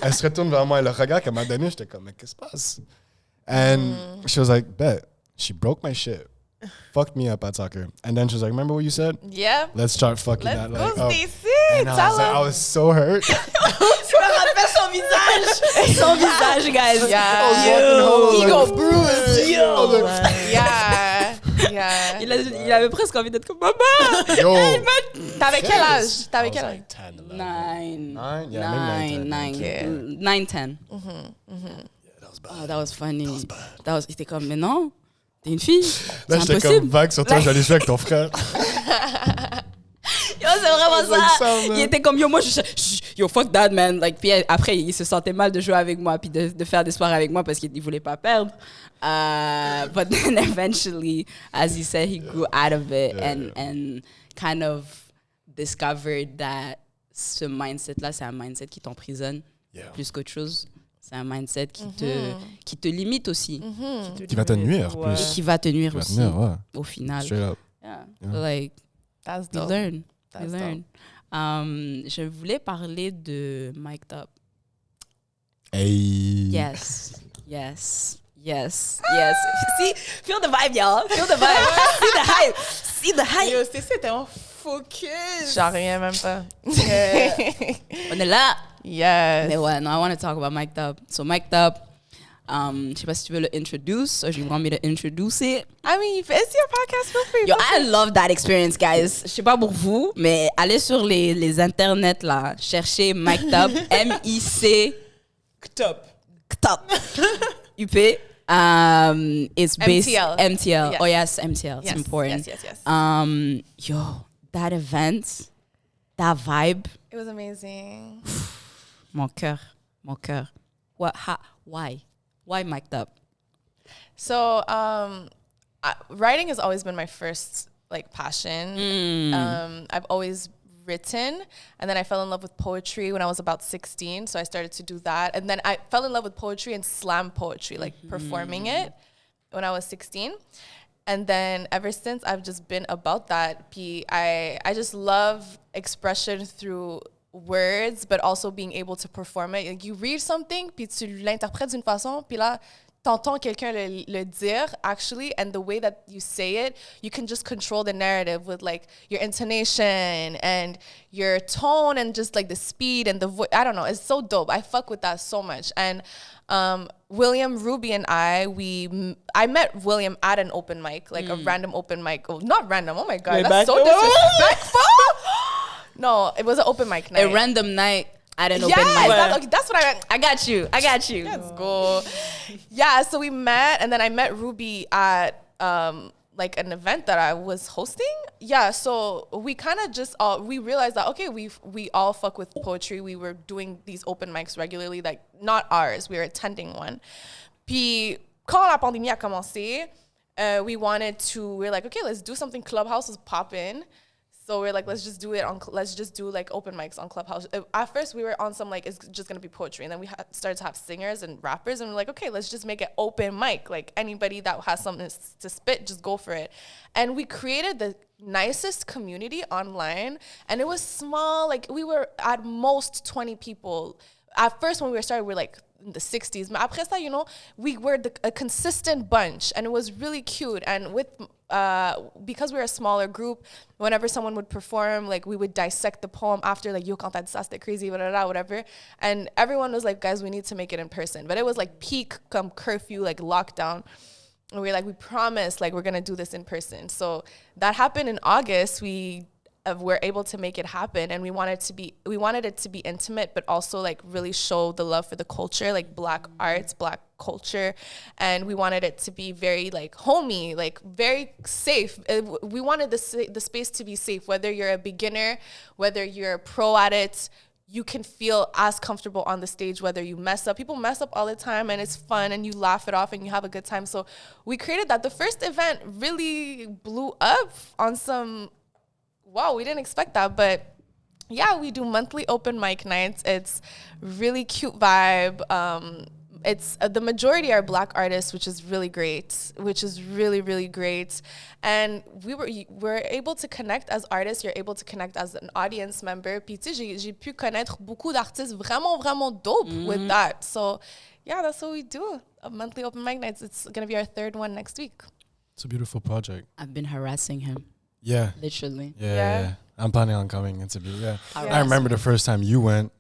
elle se retourne vers moi, et le regard qu'elle m'a donné, j'étais comme, mais qu'est-ce qui se passe? And she was like, bet, she broke my shit. Fucked me up at soccer. And then she was like, remember what you said? Yeah. Let's start fucking Let's that. go, Like, oh. Stacy. And I was so hurt. Tu me rappelles son visage. Son visage, guys. Yeah. Yo. Ego bruised. Yo. Yeah. Yeah. Il avait presque envie d'être comme maman. Yo. T'avais quel âge? I T'avais was quel âge? like 10, 11. Nine. Yeah, maybe 9, 10. Okay. 9, 10. That was bad. Oh, that was funny. Il était comme, mais non, t'es une fille. C'est Là, j'étais comme impossible. vague sur toi, j'allais jouer avec ton frère. Yo, c'est vraiment It's like ça. ça, man. Il était comme, yo, moi, yo, fuck that, man. Like, puis après, il se sentait mal de jouer avec moi, puis de faire des soirées avec moi parce qu'il voulait pas perdre. But then eventually, as he said, he grew out of it and kind of discovered that ce mindset-là, c'est un mindset qui t'emprisonne plus qu'autre chose. C'est un mindset qui te limite aussi. Qui va te nuire, Et plus. qui va te nuire Qui va te aussi, nuire, ouais. au final. Straight up. Yeah. Yeah. So, like, That's you dope. learn. That's You learn. Je voulais parler de Mic'd Up. Hey. Yes. Yes. See, feel the vibe, y'all. Feel the vibe. See the hype. Yo, c'est tellement focus. J'en reviens même pas. On est là. Yes. Mais ouais, no, I want to talk about Mic'd Up. So Mic'd Up, je sais pas si tu veux le introduce or you want me to introduce it. I mean, if it's your podcast, feel free. Yo, I love that experience, guys. Je sais pas pour vous, mais allez sur les internets là, cherchez Mic'd Up, M-I-C Top. Top. UP. It's based MTL. Yes. Oh yes, MTL. It's Yes, important. yes. Yo, that event, that vibe, It was amazing. mon cœur. What? Why Mic'd Up? So, writing has always been my first like passion. I've always written, and then I fell in love with poetry when I was about 16. So I started to do that, and then I fell in love with poetry and slam poetry, like performing it when I was 16. And then ever since, I've just been about that. I just love expression through words, but also being able to perform it. Like you read something, puis tu l'interprètes d'une façon, puis là, t'entends quelqu'un le dire, actually, and the way that you say it, you can just control the narrative with, like, your intonation and your tone and just, like, the speed and the voice. I don't know. It's so dope. I fuck with that so much. And William, Ruby, and I met William at an open mic, like a random open mic. Oh, not random. Oh, my God. Wait, That's so disrespectful. No, it was an open mic night. A random night at an open mic. That's what I got you. Let's go. Yeah, so we met, and then I met Ruby at like an event that I was hosting. Yeah, so we kind of just we realized that okay, we all fuck with poetry. We were doing these open mics regularly, like not ours. We were attending one. Puis quand la pandémie a commencé, we were like, okay, let's do something. Clubhouse was popping. So we're like, let's just do like open mics on Clubhouse. At first we were on some like, it's just gonna be poetry. And then we started to have singers and rappers, and we're like, okay, let's just make it open mic. Like anybody that has something to spit, just go for it. And we created the nicest community online, and it was small. Like we were at most 20 people. At first when we started, we were like in the 60s. But après ça, you know, we were a consistent bunch, and it was really cute. And with because we were a smaller group, whenever someone would perform, like we would dissect the poem after, like, yo, quand t'as dit ça, c'était crazy, whatever. And everyone was like, guys, we need to make it in person. But it was like peak curfew, like lockdown. And we were like, we promise, like, we're going to do this in person. So that happened in August. We were able to make it happen, and we wanted it to be intimate, but also like really show the love for the culture, like Black arts, Black culture, and we wanted it to be very like homey, like very safe. We wanted the space to be safe, whether you're a beginner, whether you're a pro at it. You can feel as comfortable on the stage, whether you mess up. People mess up all the time, and it's fun, and you laugh it off, and you have a good time. So we created that. The first event really blew up on some, wow, we didn't expect that. But yeah, we do monthly open mic nights. It's really cute vibe. It's the majority are Black artists, which is really great, really great. And we're able to connect as artists. You're able to connect as an audience member. Puis tu sais, j'ai pu connaître beaucoup d'artistes vraiment dope with that. So yeah, that's what we do. A monthly open mic nights. It's gonna be our third one next week. It's a beautiful project. I've been harassing him. Yeah. Literally. Yeah. I'm planning on coming. It's a beautiful. Yeah. I remember the first time you went.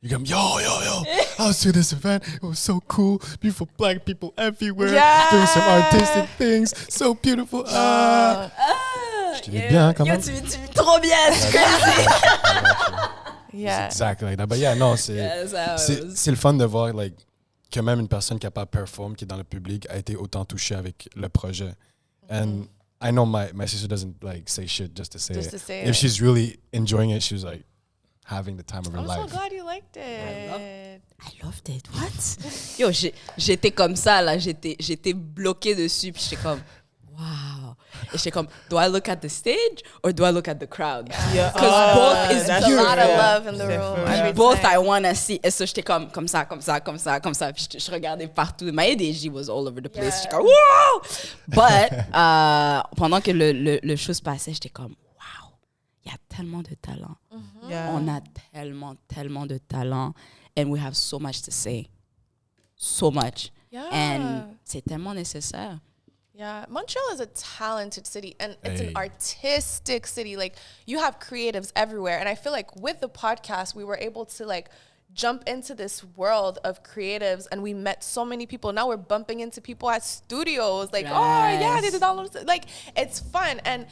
You come, yo. I was to this event. It was so cool. Beautiful Black people everywhere. Doing some artistic things. So beautiful. Je te dis bien, quand même. Tu trop bien. C'est crazy. Yeah. It's exactly like that. But yeah, no, c'est le fun de voir like, que même une personne qui n'a pas perform, qui est dans le public, a été autant touchée avec le projet. And I know my sister doesn't like say shit just to say it. If she's really enjoying it, she's like having the time of her life. I'm so glad you liked it. I loved it. What? Yo, j'étais comme ça là, j'étais bloquée dessus, puis j'étais comme wow. Et j'étais comme, do I look at the stage or do I look at the crowd? Yeah. Because both is There's a lot of love in the room. every both time. I wanna see. Et so j'étais comme ça. Puis je regardais partout. My ADHD was all over the place. J'étais comme wow. But pendant que le show se passait, j'étais comme wow. Il y a tellement de talent. Yeah. On a tellement de talent, and we have so much to say. So much. Yeah. And c'est tellement nécessaire. Yeah, Montreal is a talented city and it's Hey. an artistic city. Like you have creatives everywhere. And I feel like with the podcast, we were able to like jump into this world of creatives and we met so many people. Now we're bumping into people at studios. Like, oh yeah, they did all of this. Like it's fun. And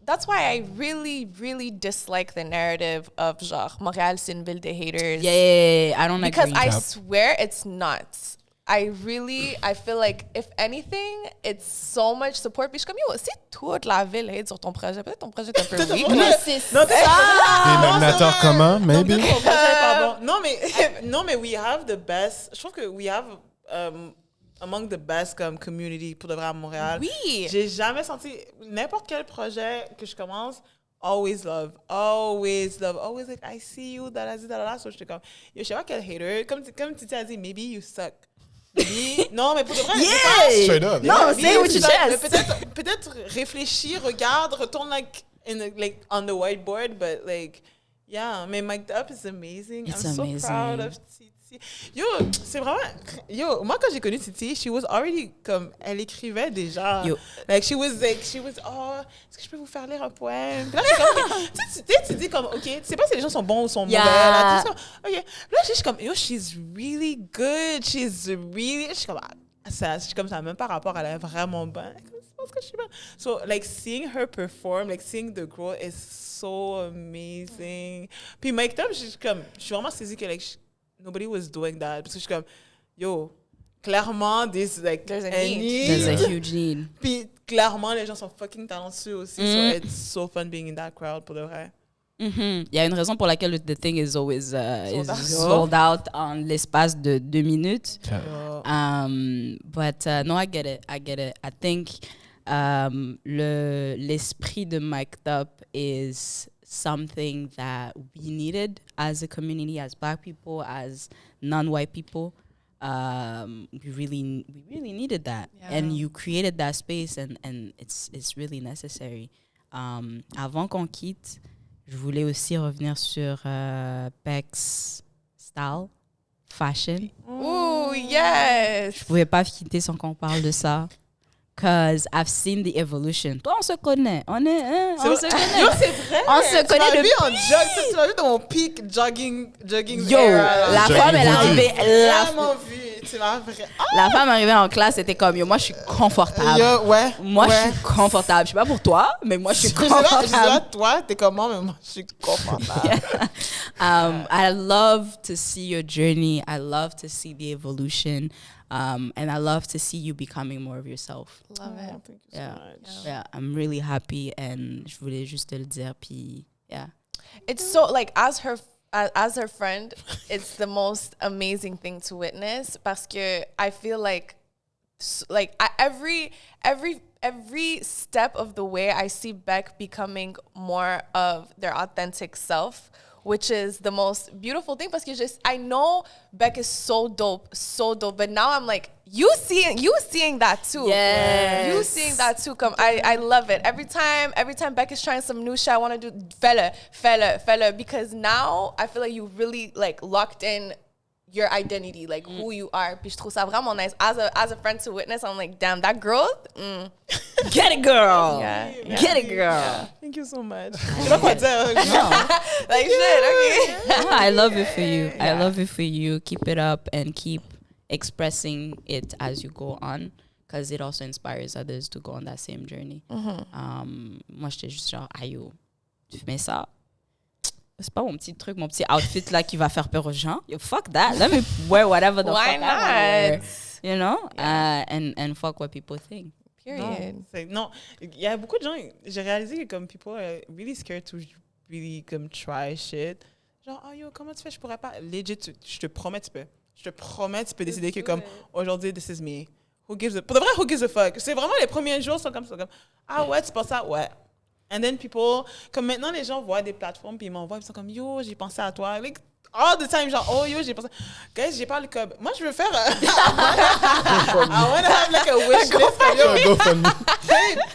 that's why I really, really dislike the narrative of genre, Montréal, c'est une ville de haters. Yeah, I don't Because agree. I swear it's not. I feel like if anything, it's so much support. Puis je suis comme, yo, si toute la ville hate sur ton projet, peut-être ton projet est un peu weak. Mais C'est non, Dénominateur commun, maybe. Non, mais we have the best. Je trouve que we have among the best comme community pour de vrai à Montréal. Oui. J'ai jamais senti n'importe quel projet que je commence. Always love, always like I see you, da. So j'étais comme, yo, je sais pas quel hater. Comme Titi a dit, maybe you suck. Maybe, non, mais pour de vrai. Yeah! Straight up. No, Maybe say it with you your suck, mais chest. peut-être réfléchis, regarde, retourne like on the whiteboard, but like yeah, mais Mic'd Up is amazing. It's I'm amazing. so proud of Titi. Yo, c'est vraiment moi quand j'ai connu Titi, she was already comme elle écrivait déjà. Yo. Like she was oh, est-ce que je peux vous faire lire un poème? Puis là je suis comme tu dis comme OK, tu sais pas si les gens sont bons ou sont mauvais là, tu sais, OK. Là je suis comme yo, she's really good. Je suis comme ça n'a même pas rapport, elle est vraiment bonne. Je pense que je suis bonne. So like seeing her perform, like seeing the growth is so amazing. Puis Mic'd Up, je suis vraiment saisie que like nobody was doing that. Parce que je suis comme, yo, clairement, there's a need. There's a huge need. Puis clairement, les gens sont fucking talentueux aussi. So it's so fun being in that crowd pour de vrai. Il y a une raison pour laquelle the thing is always Sold sold out en l'espace de 2 minutes. Yeah. But no, I get it. I think l'esprit de Mic'd Up is something that we needed as a community, as Black people, as non-white people. We really needed that, and you created that space, and it's really necessary. Avant qu'on quitte, je voulais aussi revenir sur Beck's style, fashion. Ooh, yes. Je pouvais pas quitter sans qu'on parle de ça. Because I've seen the evolution. Toi, on se connaît. On se connaît. Yo, c'est vrai. On se connaît Tu m'as vu depuis. en jog, tu m'as vu dans mon peak jogging Yo, era, la Jogging femme, elle est booty. arrivée. vraiment vu. Tu m'as vraiment. La femme arrivée en classe, c'était comme, yo, moi, je suis confortable. Yo, ouais. Moi, ouais. je suis confortable. Je sais pas pour toi, mais moi, je suis Je sais pas, confortable. toi, t'es comment, mais moi, je suis confortable. I love to see your journey. I love to see the evolution. And I love to see you becoming more of yourself. Love it. Thank you so Yeah. much. Yeah, I'm really happy. And je voulais juste te le dire. Puis, yeah. It's so like as her friend, it's the most amazing thing to witness. Parce que I feel like every step of the way I see Beck becoming more of their authentic self, which is the most beautiful thing. Parce que I know Beck is so dope, but now I'm like, you seeing that too. Yes. You seeing that too. Come, I love it. Every time Beck is trying some new shit, I want to do fella, because now I feel like you really like locked in your identity, like who you are. Puis je trouve ça vraiment nice. As a friend to witness, I'm like, damn, that growth. Get it, girl. Yeah. Get it, girl. Thank you so much. Je sais pas quoi dire. Like shit, okay. I love it for you. I love it for you. Keep it up and keep expressing it as you go on, because it also inspires others to go on that same journey. Moi, j'étais juste genre, ayo, tu fais ça? C'est pas mon petit truc, mon petit outfit là qui va faire peur aux gens. Yo, fuck that. Let me wear whatever the Why fuck I wanna wear. not? You know? And fuck what people think. Period. Non, il y a beaucoup de gens, j'ai réalisé que comme people are really scared to really comme try shit. Genre, oh yo, comment tu fais? Je pourrais pas. Legit, je te promets, tu peux. Je te promets, tu peux décider que comme aujourd'hui, this is me. Pour de vrai, who gives a fuck? C'est vraiment les premiers jours sont comme ça. Comme, ah ouais, tu penses ça? Ouais. And then people, comme maintenant les gens voient des plateformes puis ils m'envoient, ils sont comme yo, j'ai pensé à toi. Like, all the time, genre, oh yo, j'ai pensé. Guys, j'ai pas le cob. Moi, je veux faire. I wanna have like a wish list. Go for me.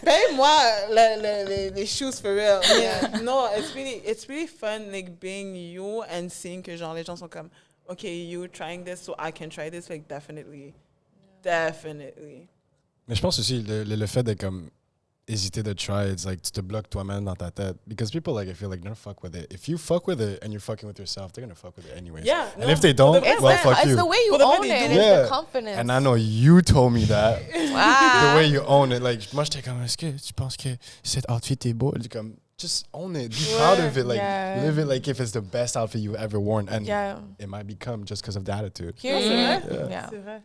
Paye-moi les shoes for real. Yeah. No, it's really fun, like being you and seeing que genre les gens sont comme, okay, you trying this, so I can try this, like definitely. Definitely. Mais je pense aussi le fait de comme hésiter de try, it's like tu te bloques toi-même dans ta tête. Because people like I feel like never fuck with it. If you fuck with it and you're fucking with yourself, they're gonna fuck with it anyways. Yeah, And no, if they don't, it's well, the, fuck it's you. the way you But the way own they it. do It's it. the confidence. And I know you told me that. Wow. The way you own it. Like, moi, j'étais comme, est-ce que tu penses que cet outfit est beau? J'ai comme, just own it. Be proud of it. Like, Yeah. live it like if it's the best outfit you've ever worn. And Yeah. it might become just because of the attitude. Here's Yeah. yeah. C'est vrai.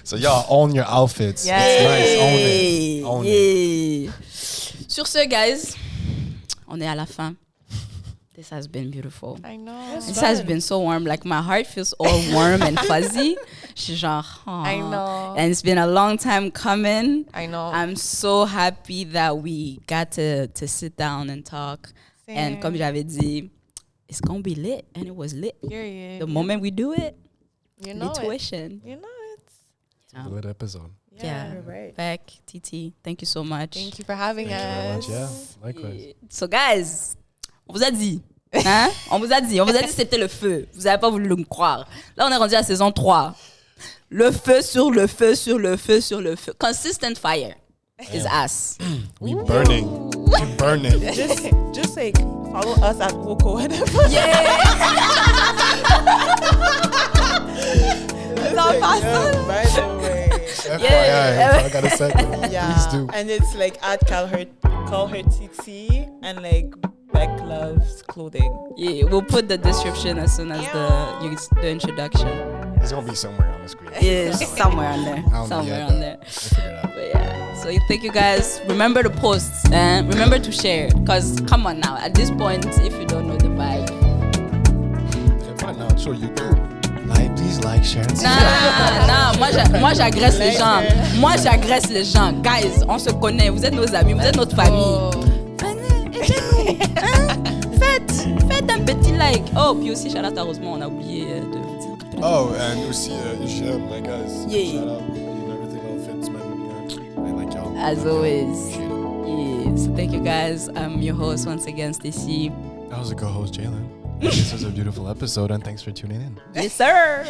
So y'all own your outfits. Yeah. It's nice. Own it. Own it. Sur ce, guys, on est à la fin. This has been beautiful. I know. This has been so warm. Like, my heart feels all warm and fuzzy. Je suis genre, I know. And it's been a long time coming. I know. I'm so happy that we got to sit down and talk. And Same. comme j'avais dit, it's going to be lit. And it was lit. Period. The moment we do it, you know it. intuition. You know it. A lit episode. Yeah. You're right. Beck, Titi, thank you so much. Thank you for having Thank you very us. much. Yeah, likewise. So, guys, on vous a dit. Hein? On vous a dit que c'était le feu. Vous n'avez pas voulu me croire. Là, on est rendu à saison 3. Le feu sur le feu sur le feu sur le feu. Consistent fire is us. We burning. We burning. Just like follow us at Whateva. Yeah! By the way. FYI, if I gotta say it, Yeah. please do. And it's like at call her TT and like Beck Loves Clothing. Yeah, we'll put the description as soon as the introduction. It's gonna be somewhere on the screen. Yeah, somewhere on there. I don't know Somewhere yet, on but there. we'll figure it out. But yeah, so thank you guys. Remember the posts and remember to share. Because come on now, at this point, if you don't know the vibe. Okay, fine now, so you do. Please like, share, and Non, moi j'agresse les gens. Moi j'agresse les gens. Guys, on se connaît. Vous êtes nos amis, vous êtes notre famille. Venez, aidez-nous. Hein? Faites un petit like. Oh, puis aussi, shout out à Rosemont, on a oublié de vous dire. Oh, and aussi, Shem, my guys. Yeah. Shout out. And everything outfits, man. I like y'all. As always. Appreciate it. Yeah. So thank you guys. I'm your host once again, Stacy. That was a co-host, Jalen. This was a beautiful episode, and thanks for tuning in. Yes, sir.